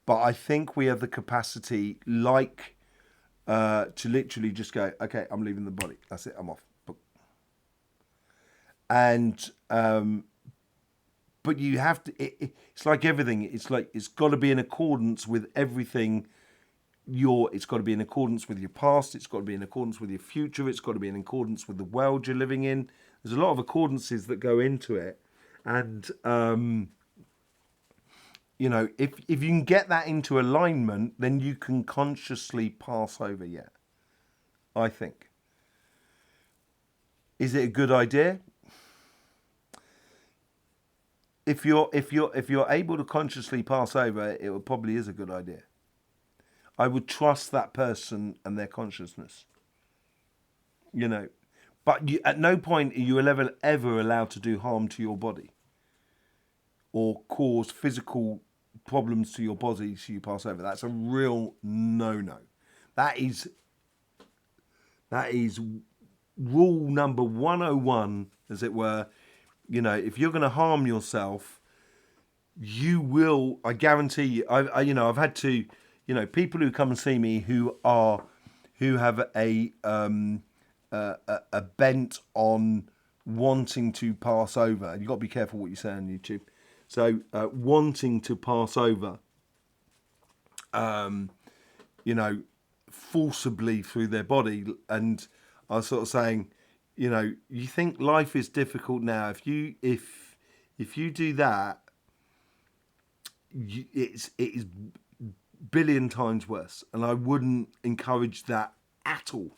Speaker 1: but I think we have the capacity, like, to literally just go, okay, I'm leaving the body. That's it. I'm off. And but you have to. It's like everything. It's like it's got to be in accordance with everything. It's got to be in accordance with your past. It's got to be in accordance with your future. It's got to be in accordance with the world you're living in. There's a lot of accordances that go into it, and you know, if you can get that into alignment, then you can consciously pass over. Yeah, I think. Is it a good idea? If you're able to consciously pass over, it probably is a good idea. I would trust that person and their consciousness. You know, but at no point are you ever allowed to do harm to your body or cause physical problems to your body so you pass over. That's a real no-no. That is rule number 101, as it were. You know, if you're going to harm yourself, you will. I guarantee you. I've had to. You know, people who come and see me who have a bent on wanting to pass over. You've got to be careful what you say on YouTube. So wanting to pass over, you know, forcibly through their body. And I was sort of saying, you know, you think life is difficult now. If you do that, it is billion times worse. And I wouldn't encourage that at all.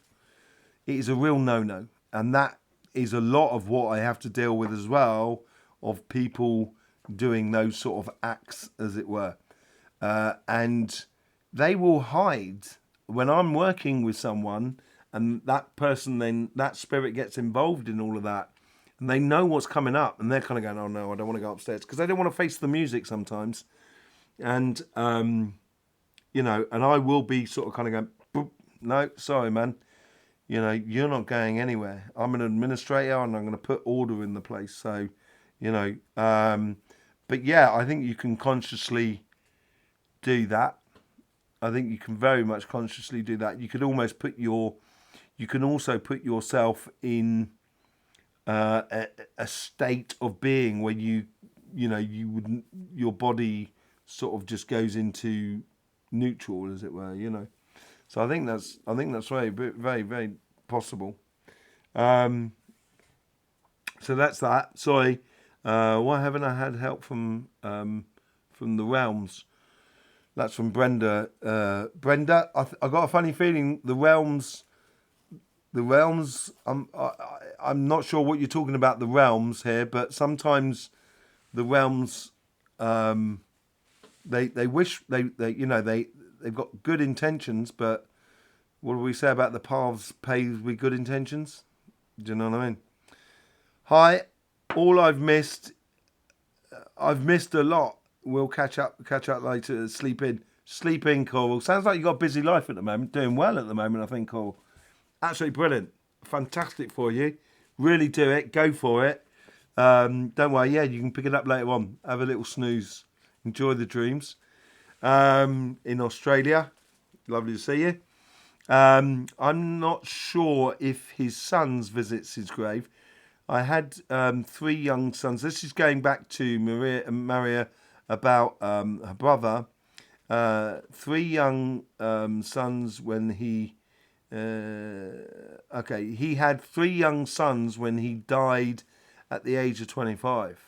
Speaker 1: It is a real no-no. And that is a lot of what I have to deal with as well, of people doing those sort of acts, as it were. And they will hide when I'm working with someone and that person, then that spirit gets involved in all of that. And they know what's coming up and they're kind of going, oh no, I don't want to go upstairs, because they don't want to face the music sometimes. And, you know, and I will be sort of kind of going, boop, no, sorry, man. You know, you're not going anywhere. I'm an administrator and I'm going to put order in the place. So, you know, but yeah, I think you can consciously do that. I think you can very much consciously do that. You could almost you can also put yourself in a state of being where you know, you wouldn't, your body sort of just goes into neutral, as it were, you know. So I think that's very, very, very possible. So that's that. Sorry, why haven't I had help from the realms? That's from Brenda. Brenda, I got a funny feeling the realms. I'm not sure what you're talking about, the realms here, but sometimes the realms, they wish they've got good intentions, but what do we say about the paths paved with good intentions? Do you know what I mean? Hi, all I've missed a lot. We'll catch up later. Sleep in, Coral. Sounds like you've got a busy life at the moment. Doing well at the moment, I think, Coral. Absolutely brilliant. Fantastic for you. Really do it. Go for it. Don't worry. Yeah, you can pick it up later on. Have a little snooze. Enjoy the dreams. In Australia. Lovely to see you. I'm not sure if his sons visits his grave. I had 3 young sons. This is going back to Maria about her brother. 3 young sons when he... he had 3 young sons when he died at the age of 25.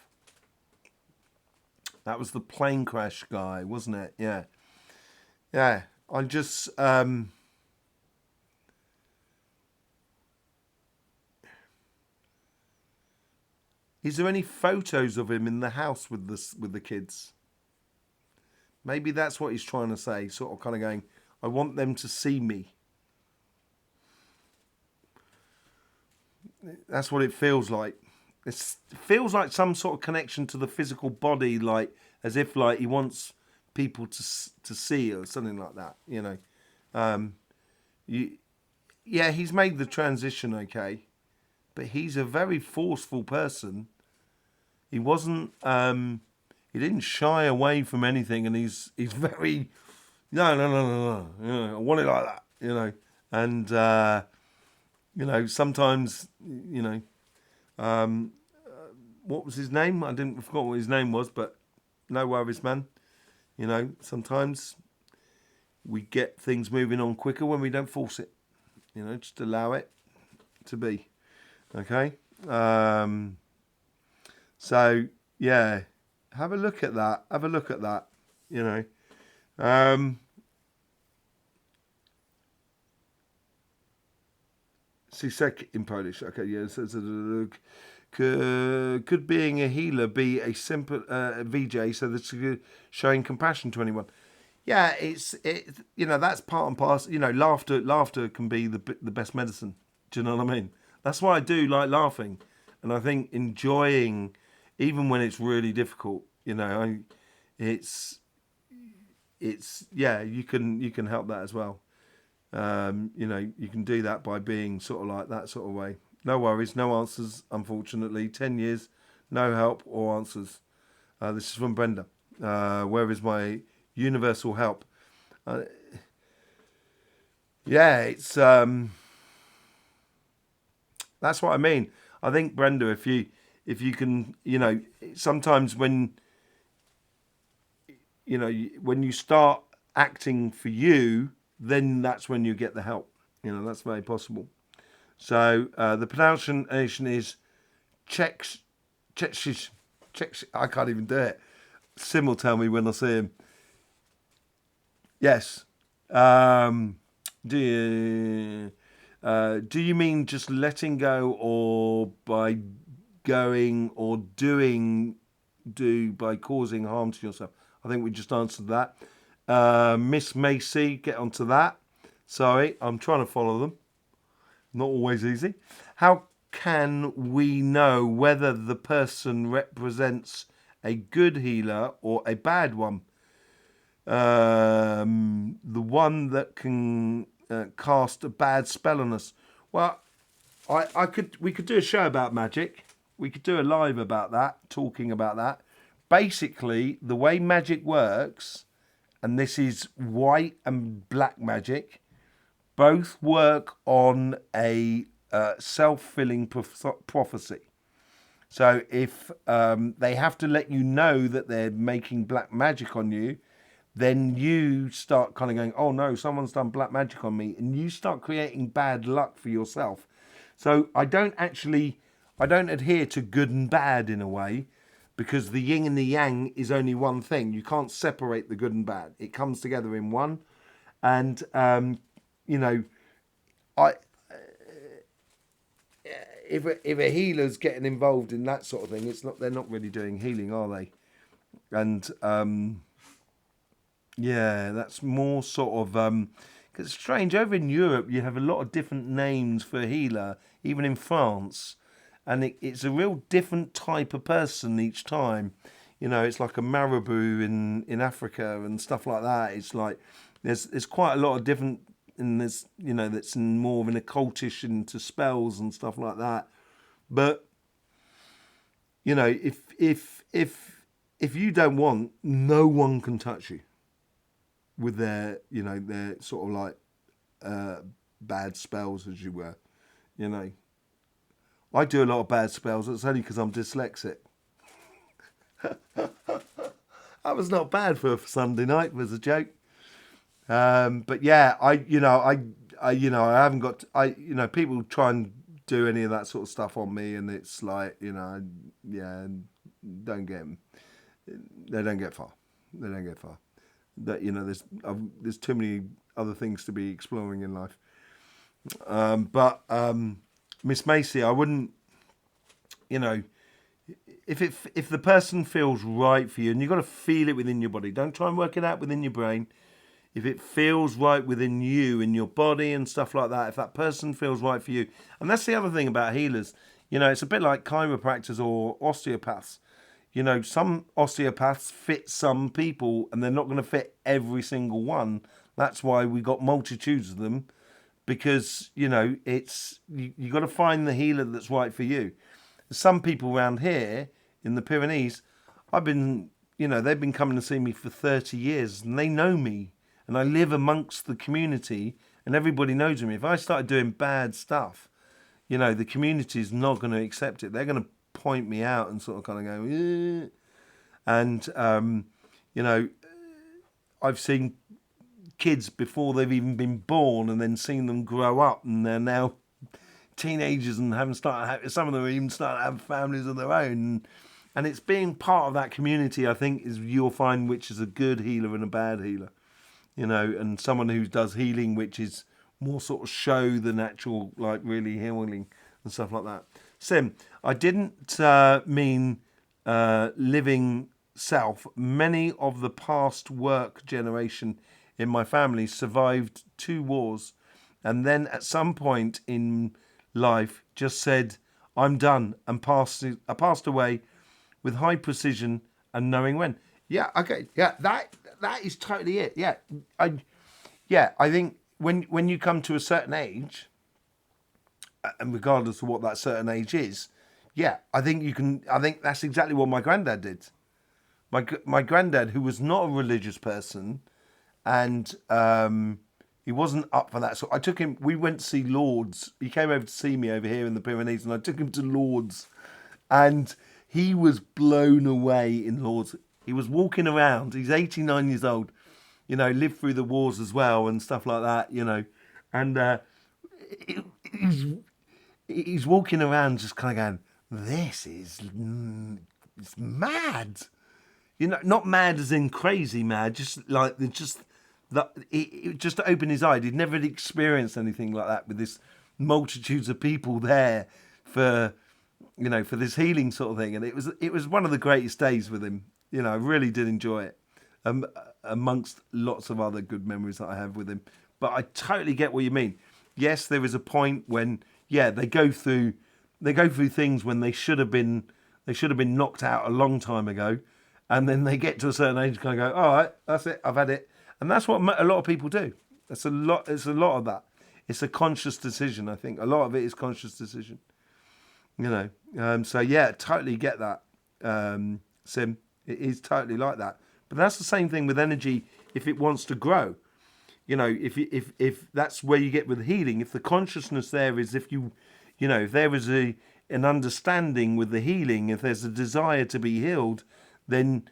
Speaker 1: That was the plane crash guy, wasn't it? Yeah. Yeah. I just... Is there any photos of him in the house with the kids? Maybe that's what he's trying to say, sort of kind of going, I want them to see me. That's what it feels like. It feels like some sort of connection to the physical body, like as if like he wants people to see or something like that. You know, yeah, he's made the transition okay, but he's a very forceful person. He wasn't. He didn't shy away from anything, and he's very no. You know, I want it like that. You know, and you know sometimes you know what was his name? I forgot what his name was, but no worries, man. You know, sometimes we get things moving on quicker when we don't force it. You know, just allow it to be. Okay. So yeah, have a look at that. Have a look at that. You know. Sisek in Polish. Okay, yeah. Could being a healer be a simple VJ so that's showing compassion to anyone? Yeah, you know that's part and parcel. You know, laughter can be the best medicine. Do you know what I mean? That's why I do like laughing, and I think enjoying, even when it's really difficult. You know, it's yeah, you can help that as well. You know, you can do that by being sort of like that sort of way. No worries, no answers, unfortunately. 10 years, no help or answers. This is from Brenda. Where is my universal help? Yeah, it's that's what I mean. I think Brenda, if you can, you know, sometimes when you know when you start acting for you, then that's when you get the help. You know, that's very possible. So the pronunciation is Czech. I can't even do it. Sim will tell me when I see him. Yes. Do you mean just letting go, or by going or do by causing harm to yourself? I think we just answered that. Miss Macy, get onto that. Sorry, I'm trying to follow them. Not always easy. How can we know whether the person represents a good healer or a bad one? The one that can cast a bad spell on us. Well, we could do a show about magic. We could do a live about that, talking about that. Basically, the way magic works, and this is white and black magic, both work on a self-fulfilling prophecy. So if they have to let you know that they're making black magic on you, then you start kind of going, oh no, someone's done black magic on me, and you start creating bad luck for yourself. So I don't adhere to good and bad in a way, because the yin and the yang is only one thing. You can't separate the good and bad. It comes together in one. And you know, if a healer's getting involved in that sort of thing, they're not really doing healing, are they? And yeah, that's more sort of cause it's strange. Over in Europe, you have a lot of different names for a healer, even in France, and it's a real different type of person each time. You know, it's like a marabout in Africa and stuff like that. It's like there's quite a lot of different, and there's, you know, that's more of an occultish into spells and stuff like that. But you know, if you don't want, no one can touch you with their, you know, their sort of like bad spells, as you were. You know, I do a lot of bad spells. It's only because I'm dyslexic. That was not bad for Sunday night. It was a joke. But yeah, I haven't got, people try and do any of that sort of stuff on me, and it's like, you know, yeah, don't get them. They don't get far. They don't get far. That, you know, there's too many other things to be exploring in life. But Miss Macy, I wouldn't, you know, if the person feels right for you, and you've got to feel it within your body. Don't try and work it out within your brain. If it feels right within you, in your body and stuff like that, if that person feels right for you. And that's the other thing about healers. You know, it's a bit like chiropractors or osteopaths. You know, some osteopaths fit some people and they're not going to fit every single one. That's why we got multitudes of them, because, you know, you got to find the healer that's right for you. Some people around here in the Pyrenees, they've been coming to see me for 30 years and they know me and I live amongst the community and everybody knows me. If I started doing bad stuff, you know, the community is not going to accept it. They're going to point me out and sort of kind of go, eh. And, you know, I've seen kids before they've even been born and then seen them grow up and they're now teenagers and some of them are even starting to have families of their own. And it's being part of that community, I think, is you'll find which is a good healer and a bad healer. You know, and someone who does healing, which is more sort of show than actual, like really healing and stuff like that. Sim, I didn't mean living self. Many of the past work generation in my family survived 2 wars and then at some point in life just said, I'm done, and passed away with high precision and knowing when. Yeah, okay. Yeah, that is totally it. Yeah. I think when you come to a certain age, and regardless of what that certain age is, yeah, I think that's exactly what my granddad did. My granddad, who was not a religious person, and he wasn't up for that. So I took him. We went to see Lourdes. He came over to see me over here in the Pyrenees, and I took him to Lourdes, and he was blown away in Lourdes. He was walking around. He's 89 years old. You know, lived through the wars as well and stuff like that. You know, and he's walking around just kind of going, "This is it's mad." You know, not mad as in crazy mad, just like it just to open his eye. He'd never experienced anything like that with this multitudes of people there for this healing sort of thing. And it was one of the greatest days with him. You know, I really did enjoy it, amongst lots of other good memories that I have with him. But I totally get what you mean. Yes, there is a point when, they go through things when they should have been knocked out a long time ago. And then they get to a certain age and kind of go, all right, that's it, I've had it. And that's what a lot of people do. It's a lot of that. It's a conscious decision, I think. A lot of it is conscious decision. You know, so yeah, totally get that, Sim. It is totally like that. But that's the same thing with energy if it wants to grow. You know, if that's where you get with healing. If the consciousness there is, if there is an understanding with the healing, if there's a desire to be healed, then,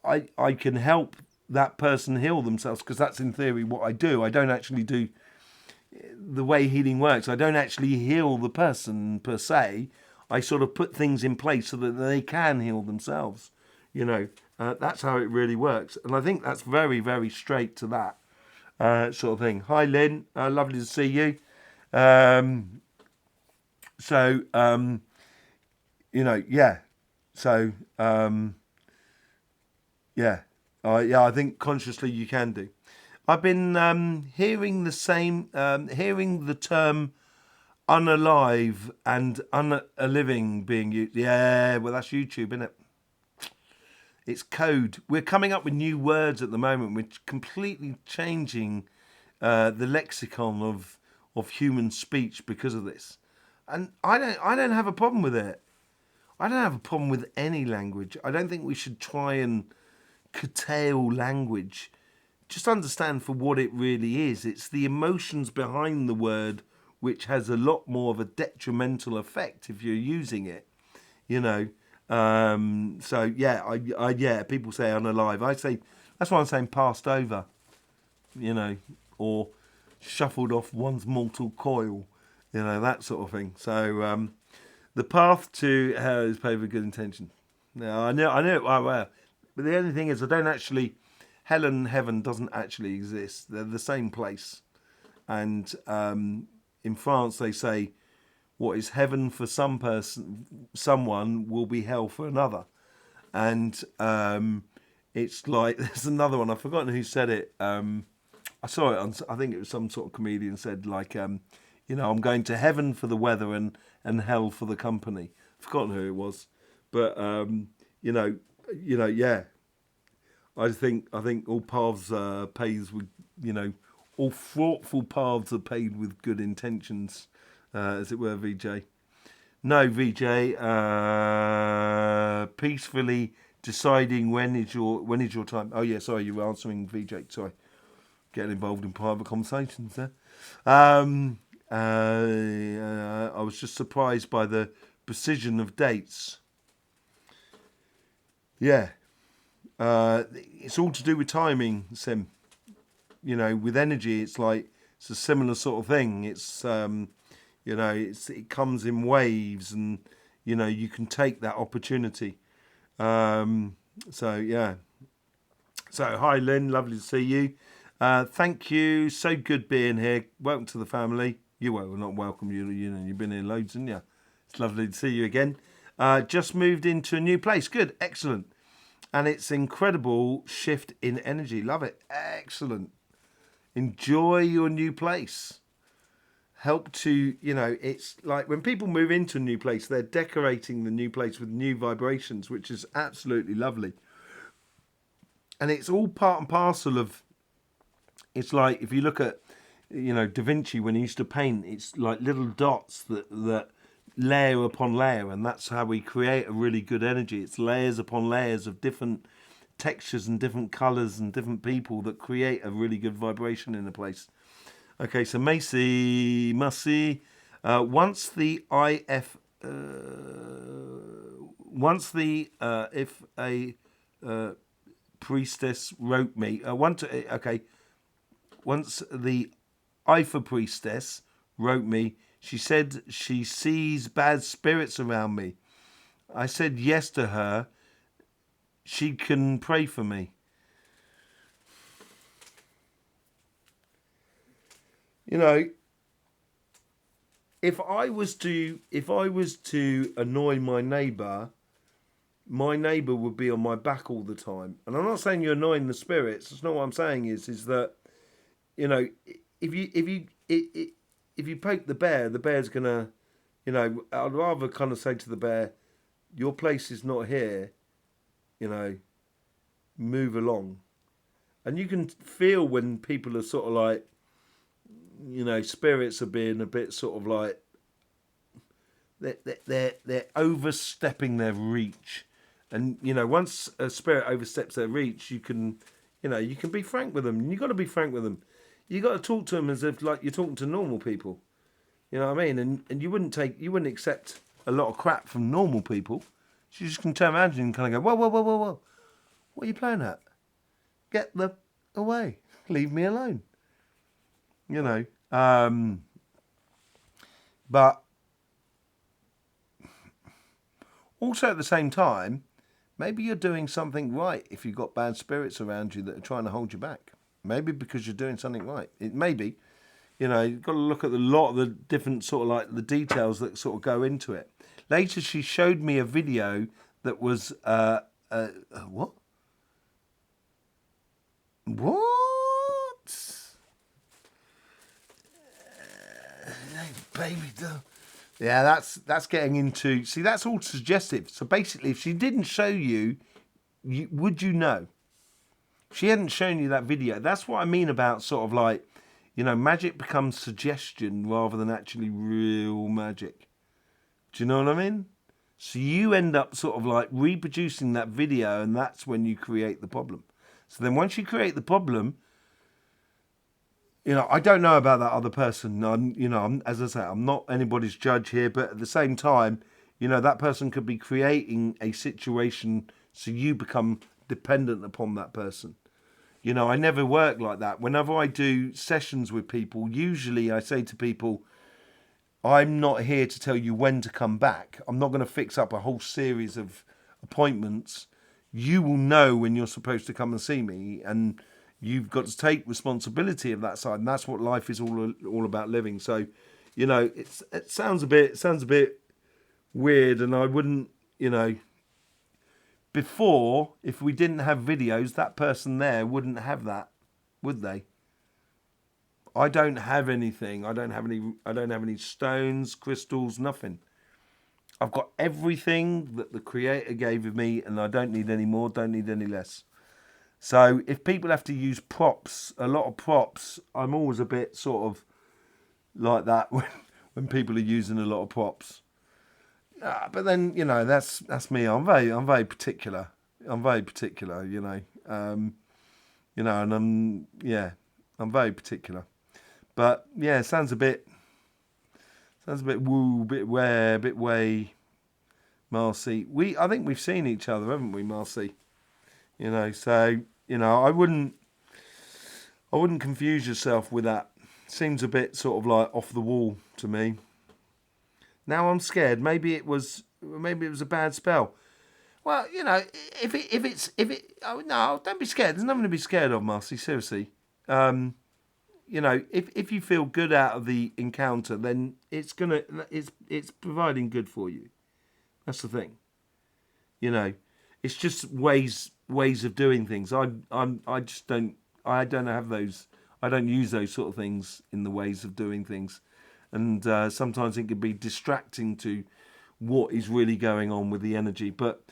Speaker 1: I can help that person heal themselves, because that's in theory what I do. I don't actually do the way healing works. I don't actually heal the person per se. I sort of put things in place so that they can heal themselves. That's how it really works. And I think that's very, very straight to that sort of thing. Hi, Lynn. Lovely to see you. Yeah. So, I think consciously you can do. I've been hearing the term unalive and unaliving being used. Yeah, well, that's YouTube, isn't it? It's code. We're coming up with new words at the moment, which completely changing the lexicon of human speech because of this. And I don't have a problem with it. I don't have a problem with any language. I don't think we should try and curtail language. Just understand for what it really is. It's the emotions behind the word which has a lot more of a detrimental effect if you're using it. People say unalive. I say that's why I'm saying passed over. Or shuffled off one's mortal coil. That sort of thing. So. The path to hell is paved with good intention. Now, I know it well. But the only thing is, hell and heaven doesn't actually exist. They're the same place. And in France, they say, what is heaven for someone will be hell for another. And it's like, there's another one. I've forgotten who said it. I saw it I think it was some sort of comedian said, like, I'm going to heaven for the weather and hell for the company. I've forgotten who it was. But Yeah. I think all paths are paved with, all thoughtful paths are paved with good intentions, as it were, VJ. No, VJ. Peacefully deciding when is your time. Oh yeah, sorry, you were answering VJ. Sorry, getting involved in private conversations there. I was just surprised by the precision of dates. Yeah, it's all to do with timing, Sim. With energy, it's a similar sort of thing. It comes in waves, and you can take that opportunity. So yeah. So hi, Lynn, lovely to see you. Thank you. So good being here. Welcome to the family. Well, not welcome. You've been here loads, haven't you? It's lovely to see you again. Just moved into a new place. Good, excellent. And it's incredible shift in energy. Love it. Excellent. Enjoy your new place. Help to, it's like when people move into a new place, they're decorating the new place with new vibrations, which is absolutely lovely. And it's all part and parcel of, it's like if you look at, Da Vinci when he used to paint, it's like little dots that layer upon layer, and that's how we create a really good energy. It's layers upon layers of different textures and different colours and different people that create a really good vibration in a place. Okay, so Macy, once the if a priestess wrote me, once the Ifa priestess wrote me, she said she sees bad spirits around me. I said yes to her. She can pray for me. If I was to annoy my neighbour would be on my back all the time. And I'm not saying you're annoying the spirits. That's not what I'm saying. Is that if you poke the bear's gonna, I'd rather kind of say to the bear, your place is not here. Move along. And you can feel when people are sort of like, spirits are being a bit sort of like they're overstepping their reach, and once a spirit oversteps their reach, you can be frank with them. You got to be frank with them. You got to talk to them as if like you're talking to normal people. You know what I mean? And you wouldn't accept a lot of crap from normal people. So you just can turn around and kind of go, whoa, what are you playing at? Get the away. Leave me alone. But also at the same time, maybe you're doing something right if you've got bad spirits around you that are trying to hold you back. Maybe because you're doing something right. It may be. You've got to look at a lot of the different sort of like the details that sort of go into it. Later, she showed me a video that was what? What? Baby doll. Yeah, that's getting into. See, that's all suggestive. So basically, if she didn't show you, would you know? She hadn't shown you that video. That's what I mean about sort of like, magic becomes suggestion rather than actually real magic. Do you know what I mean? So you end up sort of like reproducing that video, and that's when you create the problem. So then once you create the problem, I don't know about that other person. As I say, I'm not anybody's judge here, but at the same time, that person could be creating a situation so you become dependent upon that person. I never work like that. Whenever I do sessions with people, usually I say to people, I'm not here to tell you when to come back. I'm not going to fix up a whole series of appointments. You will know when you're supposed to come and see me, and you've got to take responsibility of that side, and that's what life is all about living. So, it sounds a bit weird, and I wouldn't, before, if we didn't have videos, that person there wouldn't have that, would they? I don't have anything. I don't have any stones, crystals, nothing. I've got everything that the Creator gave me, and I don't need any more, don't need any less. So if people have to use props, a lot of props, I'm always a bit sort of like that when people are using a lot of props. But then, you know, that's me. I'm very particular. I'm very particular, you know. You know, and I'm very particular. But yeah, it sounds a bit woo, bit way, Marcy. I think we've seen each other, haven't we, Marcy? You know, so you know, I wouldn't confuse yourself with that. Seems a bit sort of like off the wall to me. Now I'm scared. Maybe it was a bad spell. Well, you know, oh, no, don't be scared. There's nothing to be scared of, Marcy. Seriously. You know, if you feel good out of the encounter, then it's providing good for you. That's the thing. You know, it's just ways of doing things. I don't have those. I don't use those sort of things in the ways of doing things, and sometimes it can be distracting to what is really going on with the energy. But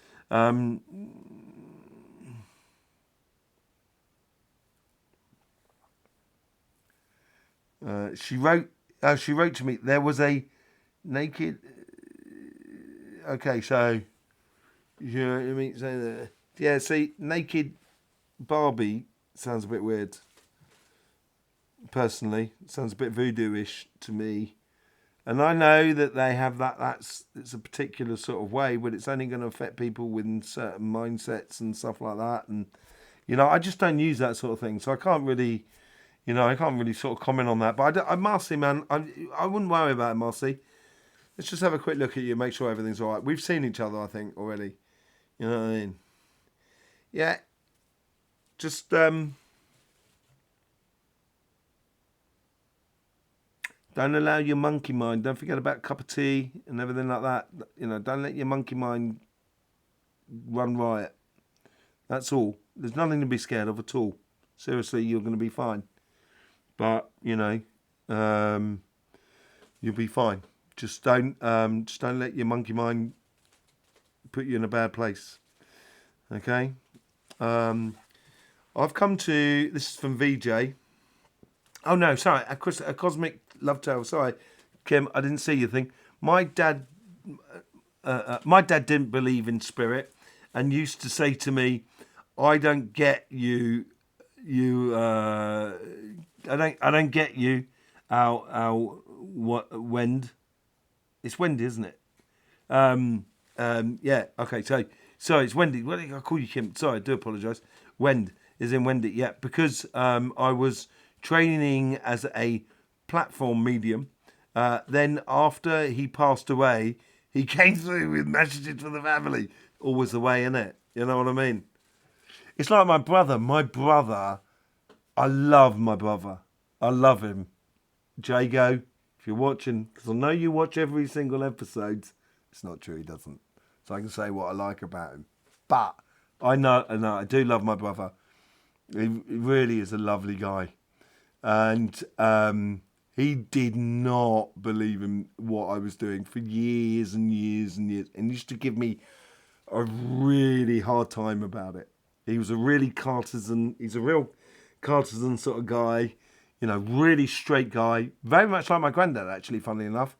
Speaker 1: she wrote to me. There was a naked. Okay, so you know what I mean. So yeah, see, naked Barbie sounds a bit weird. Personally, it sounds a bit voodoo-ish to me. And I know that they have it's a particular sort of way, but it's only going to affect people with certain mindsets and stuff like that. And you know, I just don't use that sort of thing, so I can't really sort of comment on that. But Marcy, man, I wouldn't worry about it, Marcy. Let's just have a quick look at you, make sure everything's all right. We've seen each other, I think, already. You know what I mean? Yeah. Just don't allow your monkey mind. Don't forget about a cup of tea and everything like that. You know, don't let your monkey mind run riot. That's all. There's nothing to be scared of at all. Seriously, you're going to be fine. But you know, you'll be fine. Just don't let your monkey mind put you in a bad place. Okay. I've come to. This is from VJ. Oh no, sorry, a cosmic love tale. Sorry, Kim, I didn't see your thing. My dad didn't believe in spirit, and used to say to me, "I don't get you. I don't get you. What Wend? It's Wendy, isn't it? Yeah. Okay. So it's Wendy. What did I call you, Kim? Sorry, I do apologise. Wend is in Wendy. Yeah, because I was training as a platform medium. Then after he passed away, he came through with messages for the family. Always the way, innit? You know what I mean? It's like my brother. I love my brother. I love him. Jago, if you're watching, because I know you watch every single episode. It's not true, he doesn't. So I can say what I like about him. But I know, I do love my brother. He really is a lovely guy. And he did not believe in what I was doing for years and years and years. And used to give me a really hard time about it. He was a really he's a real Carterson sort of guy, you know, really straight guy, very much like my granddad, actually, funnily enough.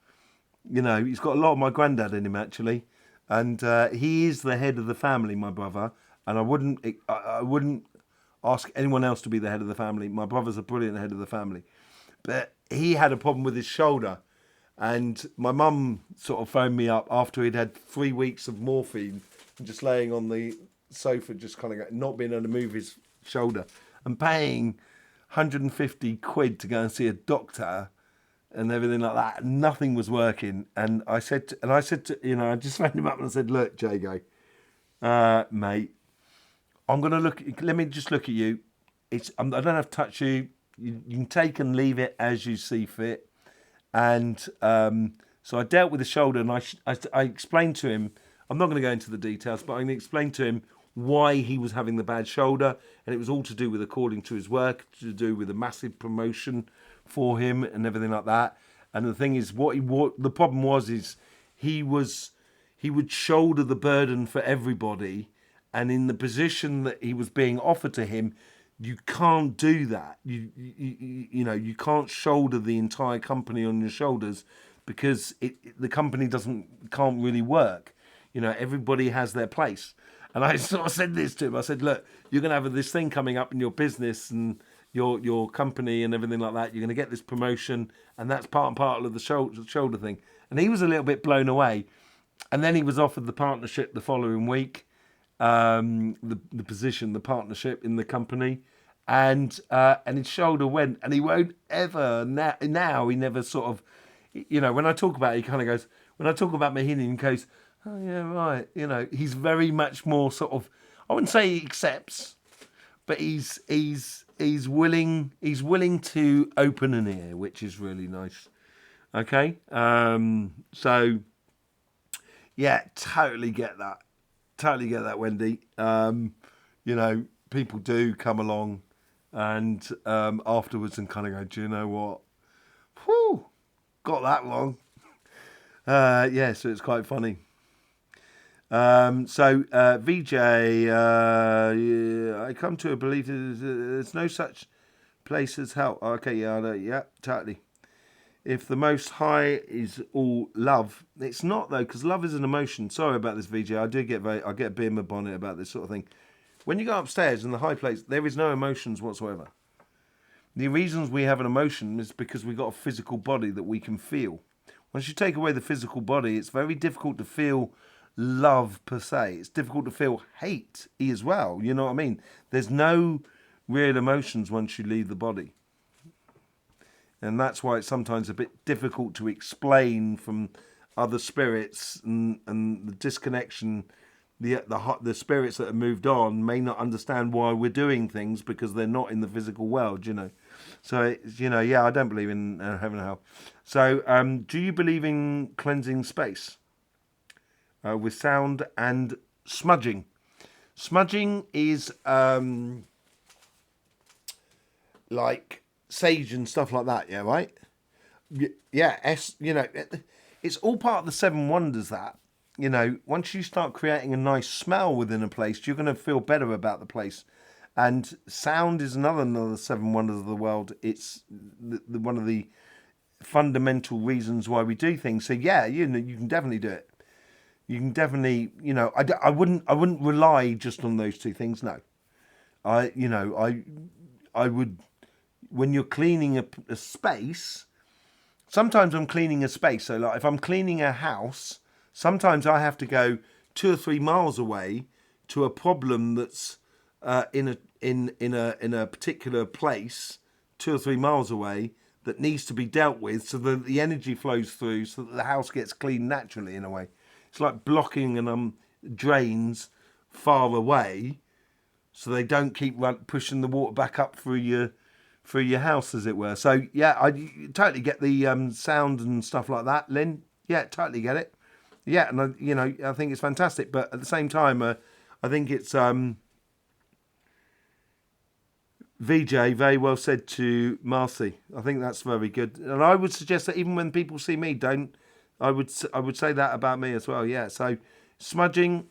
Speaker 1: You know, he's got a lot of my granddad in him, actually, and he is the head of the family, my brother, and I wouldn't ask anyone else to be the head of the family. My brother's a brilliant head of the family, but he had a problem with his shoulder, and my mum sort of phoned me up after he'd had 3 weeks of morphine, and just laying on the sofa, just kind of not being able to move his shoulder, and paying 150 quid to go and see a doctor and everything like that. Nothing was working. And I said to you know, I just phoned him up and I said, look, Jago, mate, I'm going to let me just look at you. I don't have to touch you. You can take and leave it as you see fit. And so I dealt with the shoulder, and I explained to him, I'm not going to go into the details, but I'm going to explain to him why he was having the bad shoulder, and it was all to do with, according to his work, to do with a massive promotion for him and everything like that. And the thing is, the problem was he was he would shoulder the burden for everybody. And in the position that he was being offered to him, you can't do that. You know, you can't shoulder the entire company on your shoulders, because the company can't really work. You know, everybody has their place. And I sort of said this to him. I said, look, you're going to have this thing coming up in your business and your company and everything like that. You're going to get this promotion, and that's part and parcel of the shoulder thing. And he was a little bit blown away. And then he was offered the partnership the following week, the position, the partnership in the company, and his shoulder went, and he won't ever now. He never sort of, you know, when I talk about it, he kind of goes, when I talk about my healing, he goes, oh yeah, right. You know, he's very much more sort of, I wouldn't say he accepts, but he's willing to open an ear, which is really nice. Okay, so yeah, totally get that, Wendy. You know, people do come along and afterwards and kind of go, do you know what? Whew, got that wrong. Yeah, so it's quite funny. VJ, I come to a belief there's no such place as hell. Okay, yeah, totally. If the Most High is all love, it's not though, because love is an emotion. Sorry about this, VJ. I get a bit in my bonnet about this sort of thing. When you go upstairs in the high place, there is no emotions whatsoever. The reasons we have an emotion is because we've got a physical body that we can feel. Once you take away the physical body, it's very difficult to feel love per se. It's difficult to feel hate as well. You know what I mean? There's no real emotions once you leave the body. And that's why it's sometimes a bit difficult to explain from other spirits, and the disconnection. The spirits that have moved on may not understand why we're doing things, because they're not in the physical world, you know. So, you know, yeah, I don't believe in heaven and hell. So, do you believe in cleansing space with sound and smudging? Smudging is like sage and stuff like that, yeah, right? Yeah, you know, it's all part of the seven wonders. That, you know, once you start creating a nice smell within a place, you're going to feel better about the place. And sound is another seven wonders of the world. It's one of the fundamental reasons why we do things. So yeah, you know, you can definitely do it. You can definitely, you know, I wouldn't rely just on those two things. No, I would. When you're cleaning a space, sometimes I'm cleaning a space. So like if I'm cleaning a house, sometimes I have to go 2 or 3 miles away to a problem that's in a particular place, 2 or 3 miles away, that needs to be dealt with, so that the energy flows through, so that the house gets cleaned naturally. In a way, it's like blocking and drains far away, so they don't keep pushing the water back up through your house, as it were. So yeah, I totally get the sound and stuff like that, Lynn. Yeah, totally get it. Yeah, and you know, I think it's fantastic, but at the same time, I think it's VJ very well said to Marcy. I think that's very good, and I would suggest that even when people see me, I would say that about me as well. Yeah. So smudging.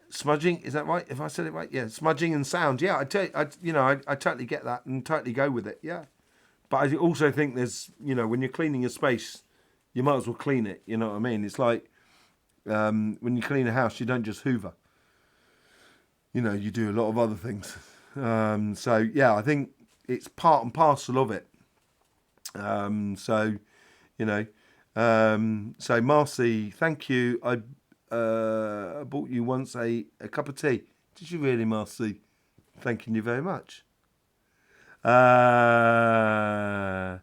Speaker 1: Smudging, is that right? If I said it right, yeah. Smudging and sound, yeah. I totally get that and totally go with it, yeah. But I also think there's, you know, when you're cleaning a space, you might as well clean it. You know what I mean? It's like when you clean a house, you don't just hoover. You know, you do a lot of other things. So yeah, I think it's part and parcel of it. So, you know, so Marcy, thank you. I bought you once a cup of tea. Did you really, Marcy? Thanking you very much. I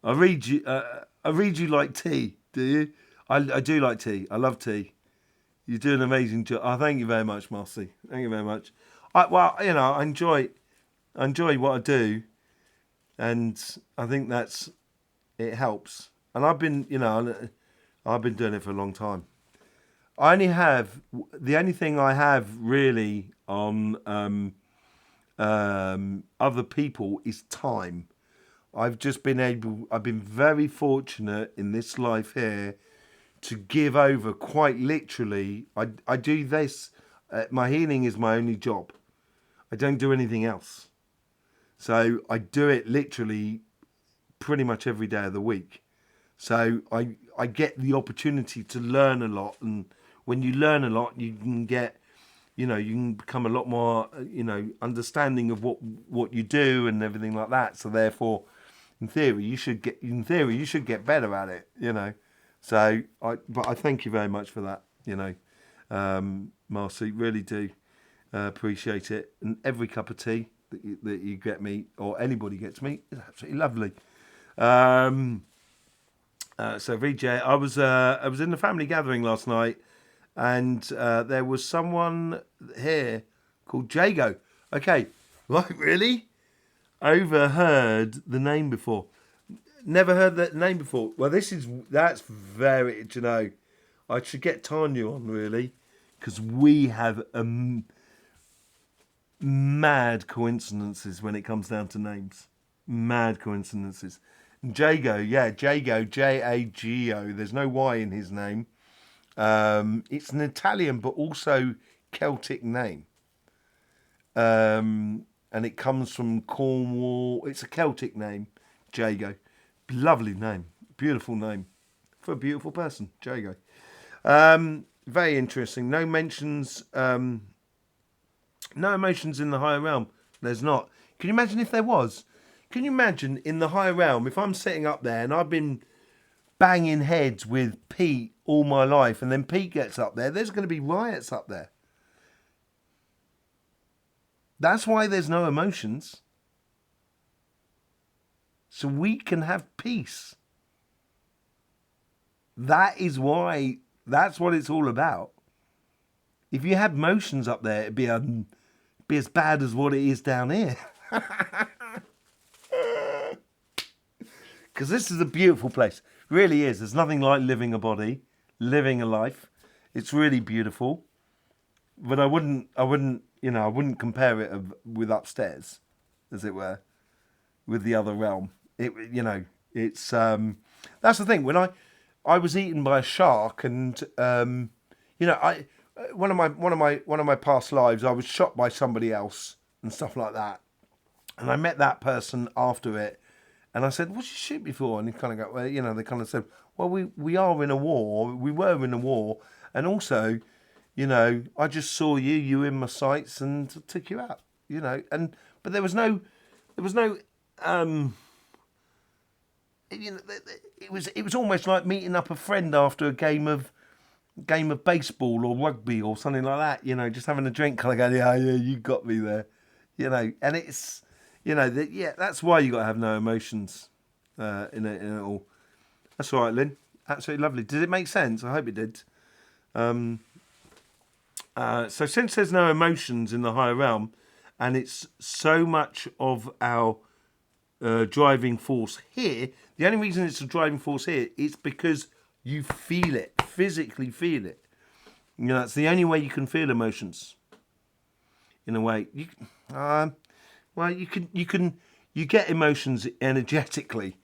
Speaker 1: read you like tea, do you? I do like tea. I love tea. You do an amazing job. Oh, thank you very much, Marcy. Thank you very much. Well, you know, I enjoy what I do, and I think it helps. And I've been doing it for a long time. The only thing I have really on other people is time. I've been very fortunate in this life here to give over quite literally. I do this. My healing is my only job. I don't do anything else. So I do it literally pretty much every day of the week. So I get the opportunity to learn a lot. And when you learn a lot, you can get, you can become a lot more, understanding of what you do and everything like that. So therefore, in theory, you should get better at it, So but I thank you very much for that, Marcy, really do appreciate it. And every cup of tea that you get me, or anybody gets me, is absolutely lovely. So VJ, I was in the family gathering last night, and there was someone here called Jago. Okay, right, really? Overheard the name before. Never heard that name before. Well, that's very, I should get Tanya on, really, because we have mad coincidences when it comes down to names. Mad coincidences. Jago, Jago, Jago. There's no Y in his name. It's an Italian but also Celtic name. And it comes from Cornwall. It's a Celtic name, Jago. Lovely name. Beautiful name. For a beautiful person, Jago. Very interesting. No mentions... no emotions in the higher realm. There's not. Can you imagine if there was? Can you imagine in the higher realm, if I'm sitting up there and I've been banging heads with Pete all my life, and then Pete gets up there, there's going to be riots up there. That's why there's no emotions. So we can have peace. That is why, that's what it's all about. If you had emotions up there, it'd be as bad as what it is down here. Because this is a beautiful place. Really is. There's nothing like living a body, living a life. It's really beautiful. But I wouldn't compare it with upstairs, as it were, with the other realm. It's that's the thing. When I was eaten by a shark, and one of my past lives, I was shot by somebody else and stuff like that. And I met that person after it, and I said, "What did you shoot me for?" And he kind of got, well, they kind of said, "Well, we are in a war. We were in a war, and also, I just saw you in my sights and took you out, But there was no, it was almost like meeting up a friend after a game of baseball or rugby or something like that, just having a drink, kind of going, yeah, you got me there, and it's, that's why you got to have no emotions in it all. That's all right, Lynn. Absolutely lovely. Did it make sense? I hope it did. So since there's no emotions in the higher realm, and it's so much of our driving force here, the only reason it's a driving force here is because you feel it, physically feel it. That's the only way you can feel emotions. In a way, you get emotions energetically,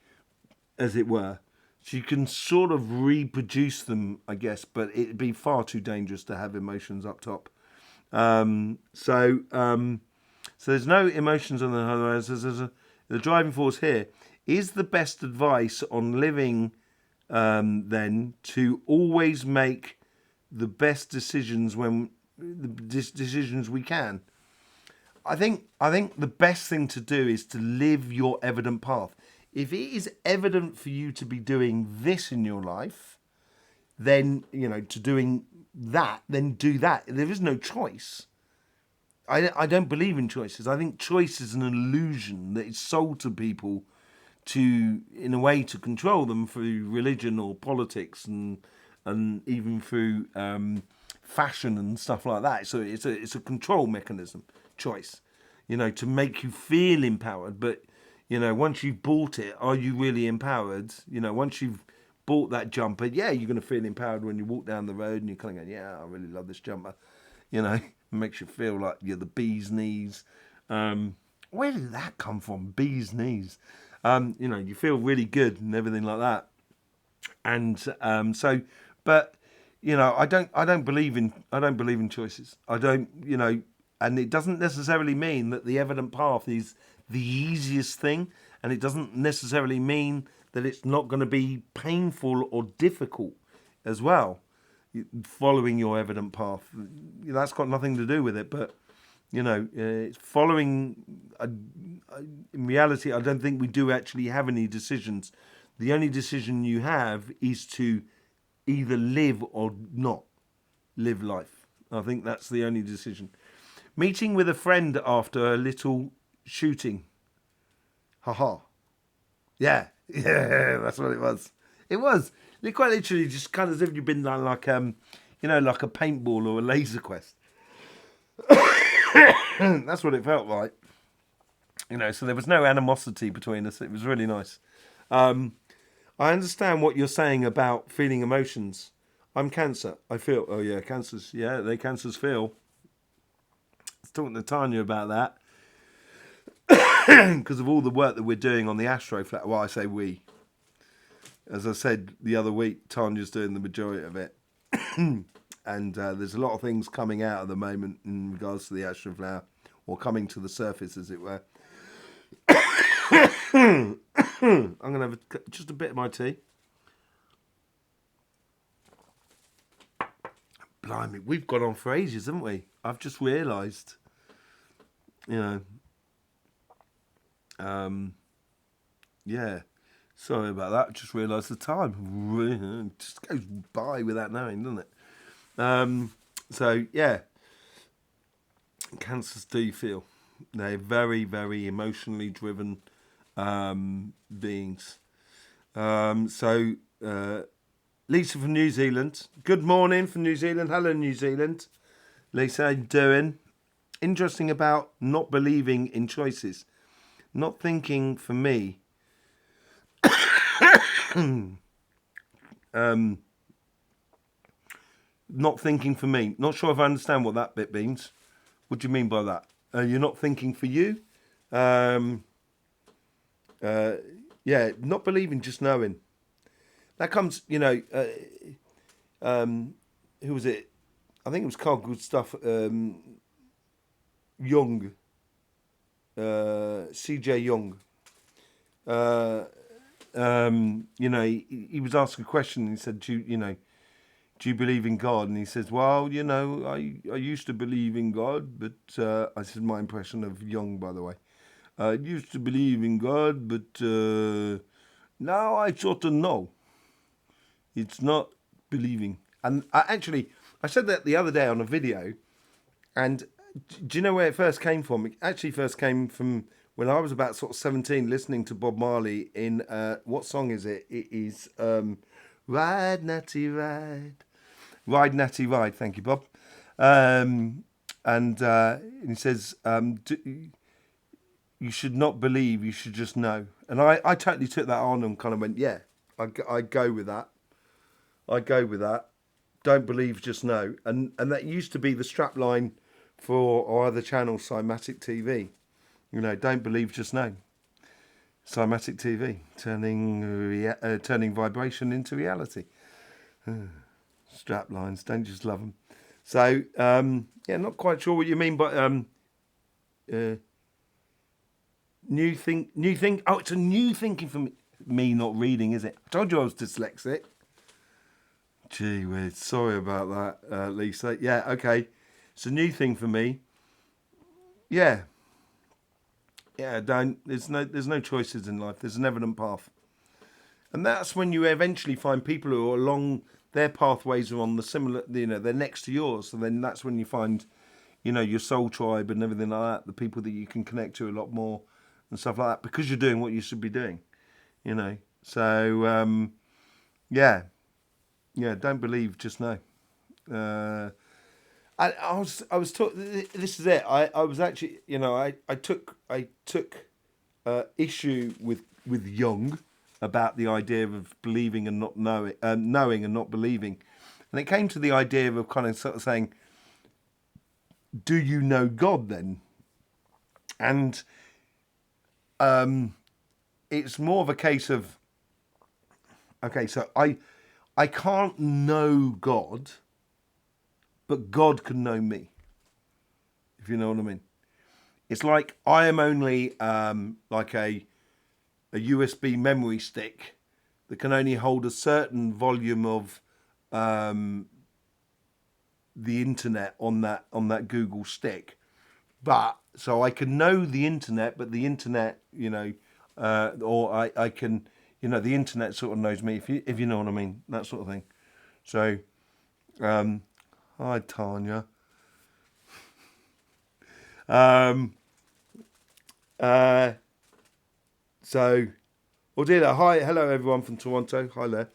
Speaker 1: as it were. So you can sort of reproduce them, I guess, but it'd be far too dangerous to have emotions up top. So there's no emotions on the horizon. The driving force here is the best advice on living. Then to always make the best decisions when the decisions we can. I think the best thing to do is to live your evident path. If it is evident for you to be doing this in your life, then to doing that, then do that. There is no choice. I don't believe in choices. I think choice is an illusion that is sold to people in a way to control them through religion or politics and even through fashion and stuff like that. So it's a control mechanism, choice, to make you feel empowered. But once you've bought it, are you really empowered? Once you've bought that jumper, yeah, you're going to feel empowered when you walk down the road and you're kind of going, yeah, I really love this jumper. It makes you feel like you're the bee's knees. Where did that come from? Bee's knees. You feel really good and everything like that. And But I don't believe in choices. I don't, and it doesn't necessarily mean that the evident path is the easiest thing, and it doesn't necessarily mean that it's not going to be painful or difficult as well. Following your evident path, that's got nothing to do with it. But it's following. In reality, I don't think we do actually have any decisions. The only decision you have is to either live or not live life. I think that's the only decision. Meeting with a friend after a little shooting. Haha. Yeah, that's what it was. It was. It quite literally just kind of as if you'd been like like a paintball or a laser quest. That's what it felt like. So there was no animosity between us. It was really nice. I understand what you're saying about feeling emotions. I'm Cancer. I feel. Oh yeah, cancers. Yeah, cancers feel. I was talking to Tanya about that because of all the work that we're doing on the Astro Flat. Well, I say we. As I said the other week, Tanya's doing the majority of it. And there's a lot of things coming out at the moment in regards to the Astro Flower, or coming to the surface, as it were. I'm going to have just a bit of my tea. Blimey, we've gone on for ages, haven't we? I've just realised. Yeah. Sorry about that. Just realised the time. It just goes by without knowing, doesn't it? Cancers do feel. They're very, very emotionally driven beings. Lisa from New Zealand. Good morning from New Zealand. Hello, New Zealand. Lisa, how you doing? Interesting about not believing in choices. Not thinking for me. Not thinking for me. Not sure if I understand what that bit means. What do you mean by that? You're not thinking for you? Not believing, just knowing. That comes, who was it? I think it was Carl Gustav Jung. C.J. Jung. He was asked a question and he said, do you believe in God? And he says, well, I used to believe in God, but I said my impression of Jung, by the way. I used to believe in God, but now I sort of know. It's not believing. And I said that the other day on a video, and do you know where it first came from? It actually first came from when I was about sort of 17, listening to Bob Marley in, what song is it? It is Ride Natty Ride. Ride Natty Ride, thank you, Bob. And he says, you should not believe, you should just know. And I totally took that on and kind of went, yeah, I go with that. I go with that. Don't believe, just know. And that used to be the strapline for our other channel, Cymatic TV. Don't believe, just know. Cymatic TV, turning vibration into reality. Straplines, don't just love them. So, not quite sure what you mean, but new thing. Oh, it's a new thinking for me, not reading, is it? I told you I was dyslexic. Gee whiz, sorry about that, Lisa. Yeah, okay. It's a new thing for me. Yeah. Yeah, there's no choices in life. There's an evident path. And that's when you eventually find people who are along their pathways are on the similar, they're next to yours. So then that's when you find, your soul tribe and everything like that, the people that you can connect to a lot more and stuff like that, because you're doing what you should be doing, So, don't believe, just know. I was talking. This is it. I was actually, I took issue with Jung about the idea of believing and not knowing, knowing and not believing, and it came to the idea of kind of sort of saying, do you know God then? And it's more of a case of, okay, so I can't know God, but God can know me, if you know what I mean. It's like I am only like a USB memory stick that can only hold a certain volume of the internet on that Google stick. But so I can know the internet, but the internet, or I can, the internet sort of knows me, if you know what I mean, that sort of thing. So, hi Tanya. So, dear, hi, hello everyone from Toronto. Hi there.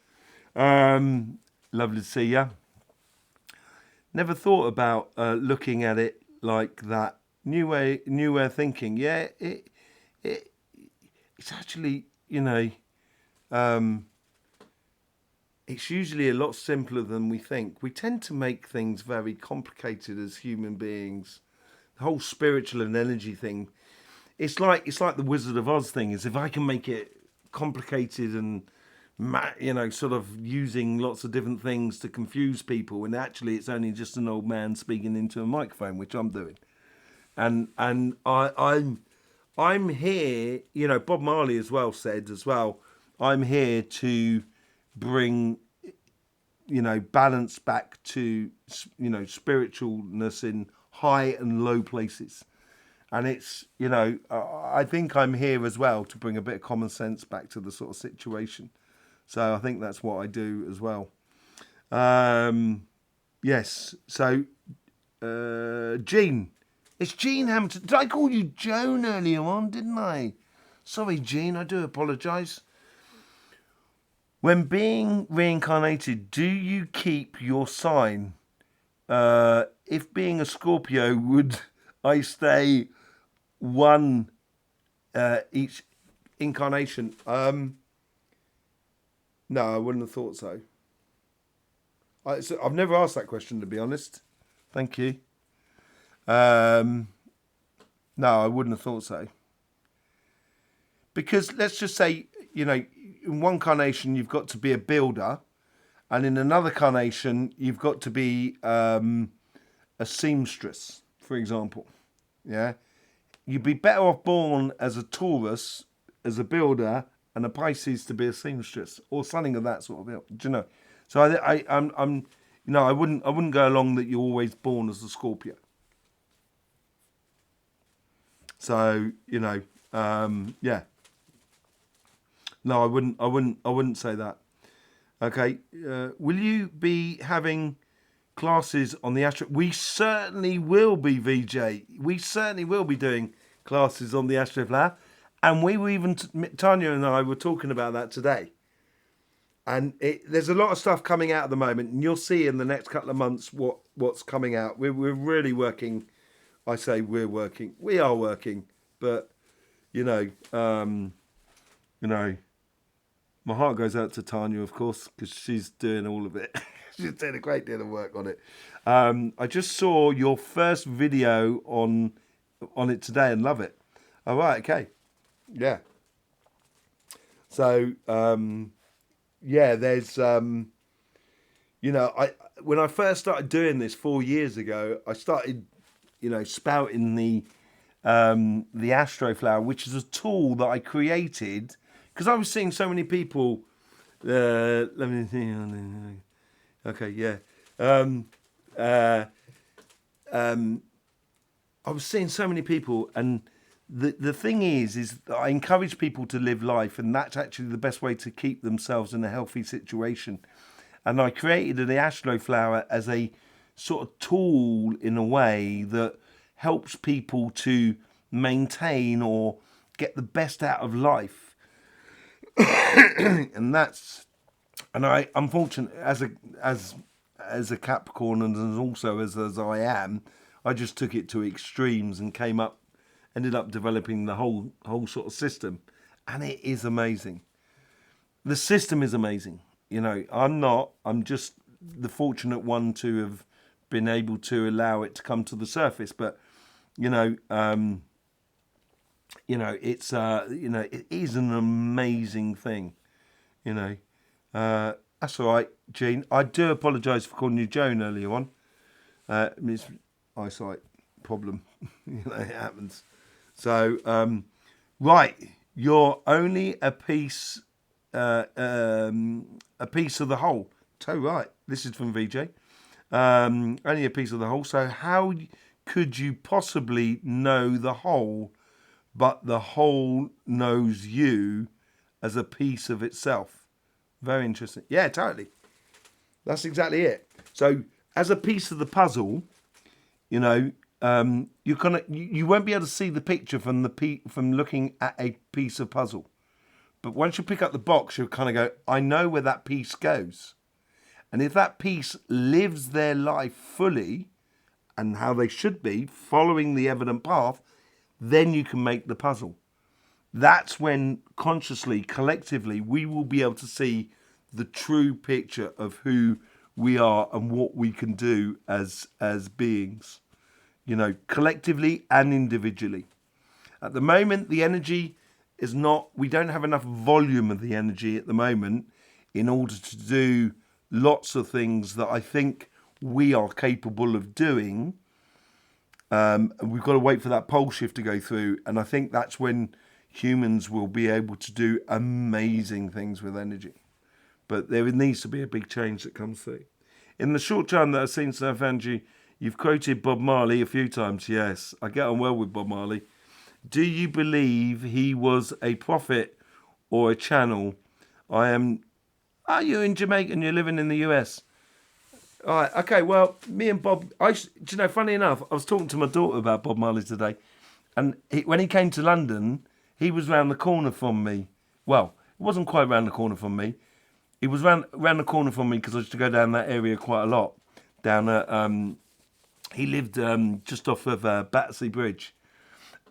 Speaker 1: Lovely to see you. Never thought about looking at it like that. New way of thinking. Yeah, it's actually, it's usually a lot simpler than we think. We tend to make things very complicated as human beings. The whole spiritual and energy thing. It's like the Wizard of Oz thing. Is if I can make it complicated and sort of using lots of different things to confuse people, and actually it's only just an old man speaking into a microphone, which I'm doing. And I'm here. Bob Marley as well said as well. I'm here to bring balance back to spiritualness in high and low places. And it's, I think I'm here as well to bring a bit of common sense back to the sort of situation. So I think that's what I do as well. Yes. So, Jean. It's Jean Hampton. Did I call you Joan earlier on, didn't I? Sorry, Jean. I do apologise. When being reincarnated, do you keep your sign? If being a Scorpio, would I stay one each incarnation? No, I wouldn't have thought so. I've never asked that question, to be honest. Thank you. No, I wouldn't have thought so. Because let's just say, in one carnation you've got to be a builder, and in another carnation you've got to be a seamstress, for example. Yeah, you'd be better off born as a Taurus, as a builder, and a Pisces to be a seamstress or something of that sort of ilk. Do you know? So I'm I wouldn't go along that you're always born as a Scorpio. So yeah. No, I wouldn't say that. Okay. Will you be having classes on the Astro? We certainly will be, VJ. We certainly will be doing classes on the Astro Flower. And we were even, Tanya and I were talking about that today. And there's a lot of stuff coming out at the moment. And you'll see in the next couple of months what's coming out. We're really working. I say we're working. We are working. But, my heart goes out to Tanya, of course, because she's doing all of it. She's doing a great deal of work on it. I just saw your first video on it today and love it. All right, okay. Yeah. So, there's, when I first started doing this 4 years ago, I started, spouting the Astro Flower, which is a tool that I created because I was seeing so many people. Let me see. Okay, yeah. I was seeing so many people, and the thing is that I encourage people to live life, and that's actually the best way to keep themselves in a healthy situation. And I created the Astro Flower as a sort of tool in a way that helps people to maintain or get the best out of life. And I'm fortunate as a Capricorn, and also as I am, I just took it to extremes and ended up developing the whole sort of system, and it is amazing. The system is amazing. I'm just the fortunate one to have been able to allow it to come to the surface, but it's it is an amazing thing. That's all right, Jean. I do apologise for calling you Joan earlier on. It's eyesight problem. It happens. So, right, you're only a piece of the whole. So right, this is from VJ. Only a piece of the whole. So how could you possibly know the whole, but the whole knows you as a piece of itself? Very interesting. Yeah, totally. That's exactly it. So as a piece of the puzzle, you know, you won't be able to see the picture from from looking at a piece of puzzle. But once you pick up the box, you'll kind of go, I know where that piece goes. And if that piece lives their life fully and how they should be, following the evident path, then you can make the puzzle. That's when consciously, collectively, we will be able to see the true picture of who we are and what we can do as beings, you know, collectively and individually. At the moment, the energy is not, we don't have enough volume of the energy at the moment in order to do lots of things that I think we are capable of doing. And we've got to wait for that pole shift to go through. And I think that's when humans will be able to do amazing things with energy. But there needs to be a big change that comes through. In the short time that I've seen Surf Angie, you've quoted Bob Marley a few times. Yes, I get on well with Bob Marley. Do you believe he was a prophet or a channel? Are you in Jamaica and you're living in the US? All right, okay, well, me and Bob, do you know, funny enough, I was talking to my daughter about Bob Marley today, and when he came to London, he was round the corner from me. Well, it wasn't quite round the corner from me. He was round the corner from me because I used to go down that area quite a lot. Down at, he lived just off of Battersea Bridge.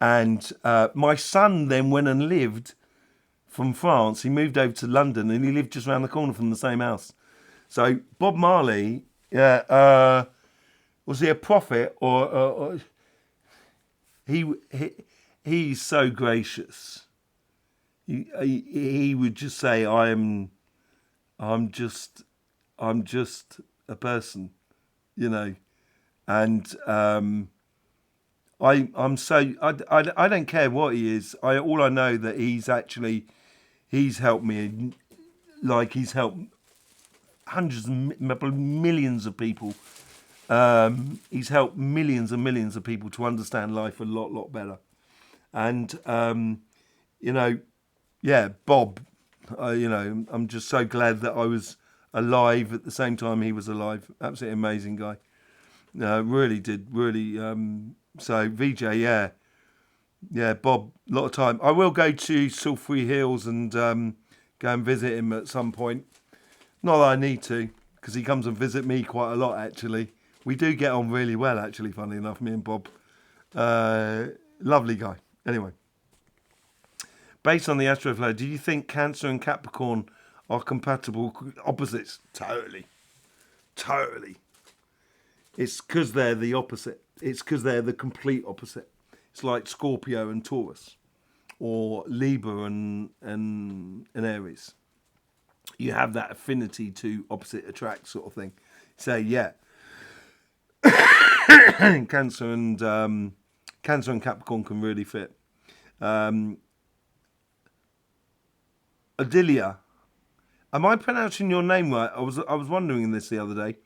Speaker 1: And my son then went and lived from France. He moved over to London and he lived just around the corner from the same house. So Bob Marley, was he a prophet or he's so gracious. He would just say, I'm just a person, you know, and I don't care what he is. All I know that he's helped me, like he's helped hundreds and millions of people. He's helped millions and millions of people to understand life a lot better. And you know, yeah, Bob. You know, I'm just so glad that I was alive at the same time he was alive. Absolutely amazing guy. Really. So VJ, yeah, Bob, a lot of time. I will go to Sulphur Hills and go and visit him at some point. Not that I need to, because he comes and visit me quite a lot, actually. We do get on really well, actually, funny enough, me and Bob. Lovely guy. Anyway. Based on the astroflow, do you think Cancer and Capricorn are compatible opposites? Totally. It's because they're the opposite. It's because they're the complete opposite. It's like Scorpio and Taurus, or Libra and Aries. You have that affinity to opposite attract sort of thing. So yeah, Cancer and Capricorn can really fit. Adelia, am I pronouncing your name right? I was wondering this the other day.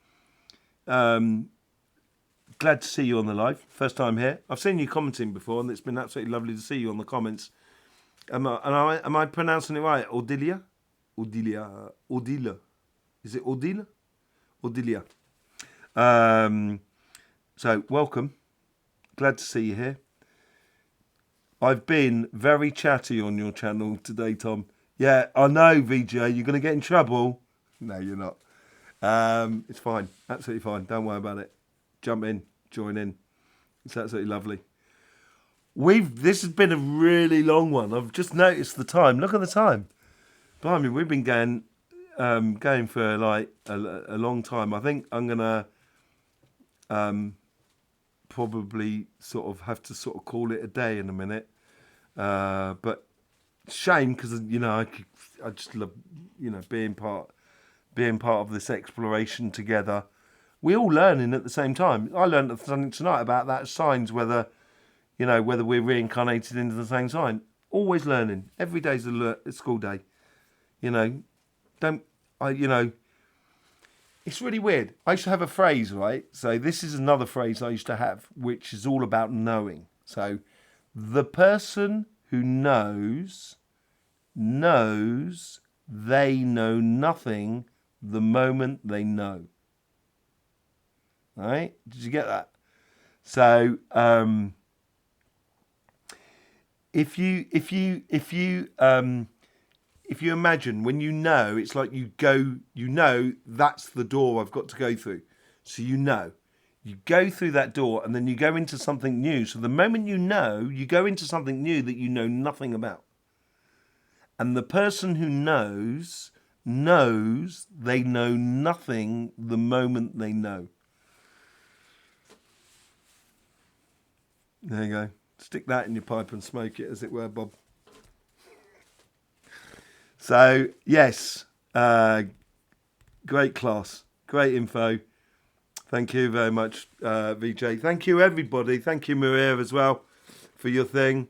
Speaker 1: Glad to see you on the live. First time here. I've seen you commenting before, and it's been absolutely lovely to see you on the comments. Am I pronouncing it right? Odilia? Is it Odila? Odilia. So welcome. Glad to see you here. I've been very chatty on your channel today, Tom. Yeah, I know, VJ. You're going to get in trouble. No, you're not. It's fine. Absolutely fine. Don't worry about it. Jump in. Join in. It's absolutely lovely. This has been a really long one. I've just noticed the time. Look at the time. Blimey, we've been going for like a long time. I think I'm going to probably sort of have to sort of call it a day in a minute. But shame because, you know, I just love, you know, being part being part of this exploration together. We're all learning at the same time. I learned something tonight about that, signs, whether we're reincarnated into the same sign. Always learning. Every day's a school day. It's really weird. I used to have a phrase, right? So this is another phrase I used to have, which is all about knowing. So the person who knows they know nothing the moment they know. All right? Did you get that? So if you imagine, when you know, it's like you know that's the door I've got to go through. So you go through that door and then you go into something new. So the moment you go into something new that you know nothing about. And the person who knows they know nothing the moment they know. There you go. Stick that in your pipe and smoke it, as it were, Bob. So, yes, great class, great info. Thank you very much, VJ. Thank you, everybody. Thank you, Maria, as well, for your thing.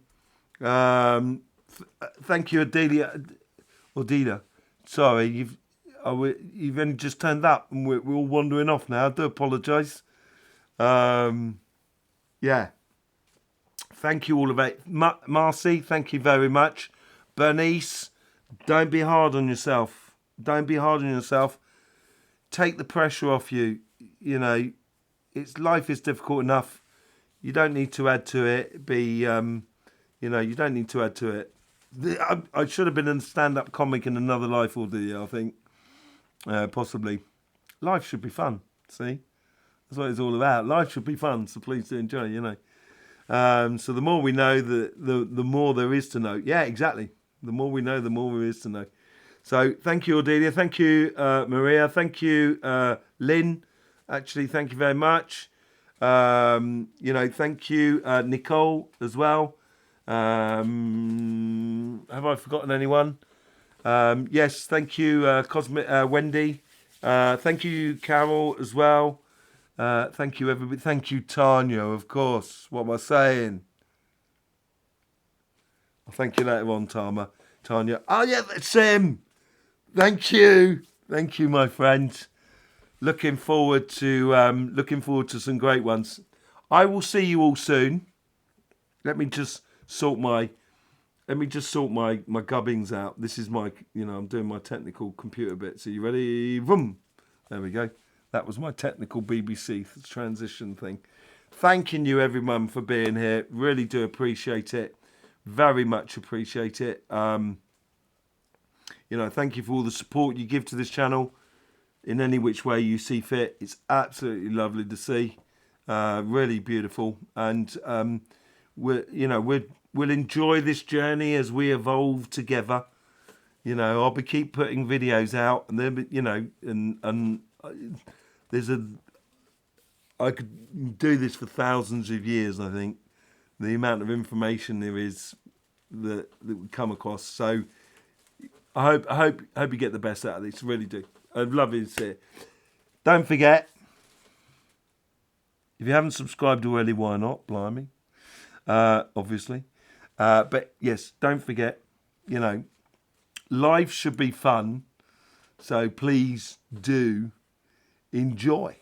Speaker 1: Thank you, Adila. Sorry, you've only just turned up and we're all wandering off now. I do apologise. Yeah. Thank you all of it. Marcy, thank you very much. Bernice, don't be hard on yourself. Don't be hard on yourself. Take the pressure off you. Life is difficult enough. You don't need to add to it. You don't need to add to it. I should have been a stand-up comic in another life, or I think. Possibly. Life should be fun, see? That's what it's all about. Life should be fun, so please do enjoy, So the more we know, the more there is to know. Yeah, exactly. The more we know, the more there is to know. So thank you, Audelia. Thank you, Maria. Thank you, Lynn. Actually, thank you very much. Thank you, Nicole, as well. Have I forgotten anyone? Yes, thank you, Cosmic Wendy. Thank you, Carol, as well. Thank you, everybody. Thank you, Tanya, of course. What am I saying? I'll thank you later on, Tanya. Oh, yeah, that's him. Thank you. Thank you, my friend. Looking forward to some great ones. I will see you all soon. Let me just sort my gubbins out. This is my, I'm doing my technical computer bit. So you ready? Vroom. There we go. That was my technical BBC transition thing. Thanking you, everyone, for being here. Really do appreciate it. Very much appreciate it. Thank you for all the support you give to this channel in any which way you see fit. It's absolutely lovely to see. Really beautiful. And we'll enjoy this journey as we evolve together. I'll keep putting videos out, and then I could do this for thousands of years. I think the amount of information there is that we come across. So I hope you get the best out of this. Really do. I'd love you to see it. Don't forget, if you haven't subscribed already, why not? Blimey, obviously. But yes, don't forget. Life should be fun. So please do enjoy.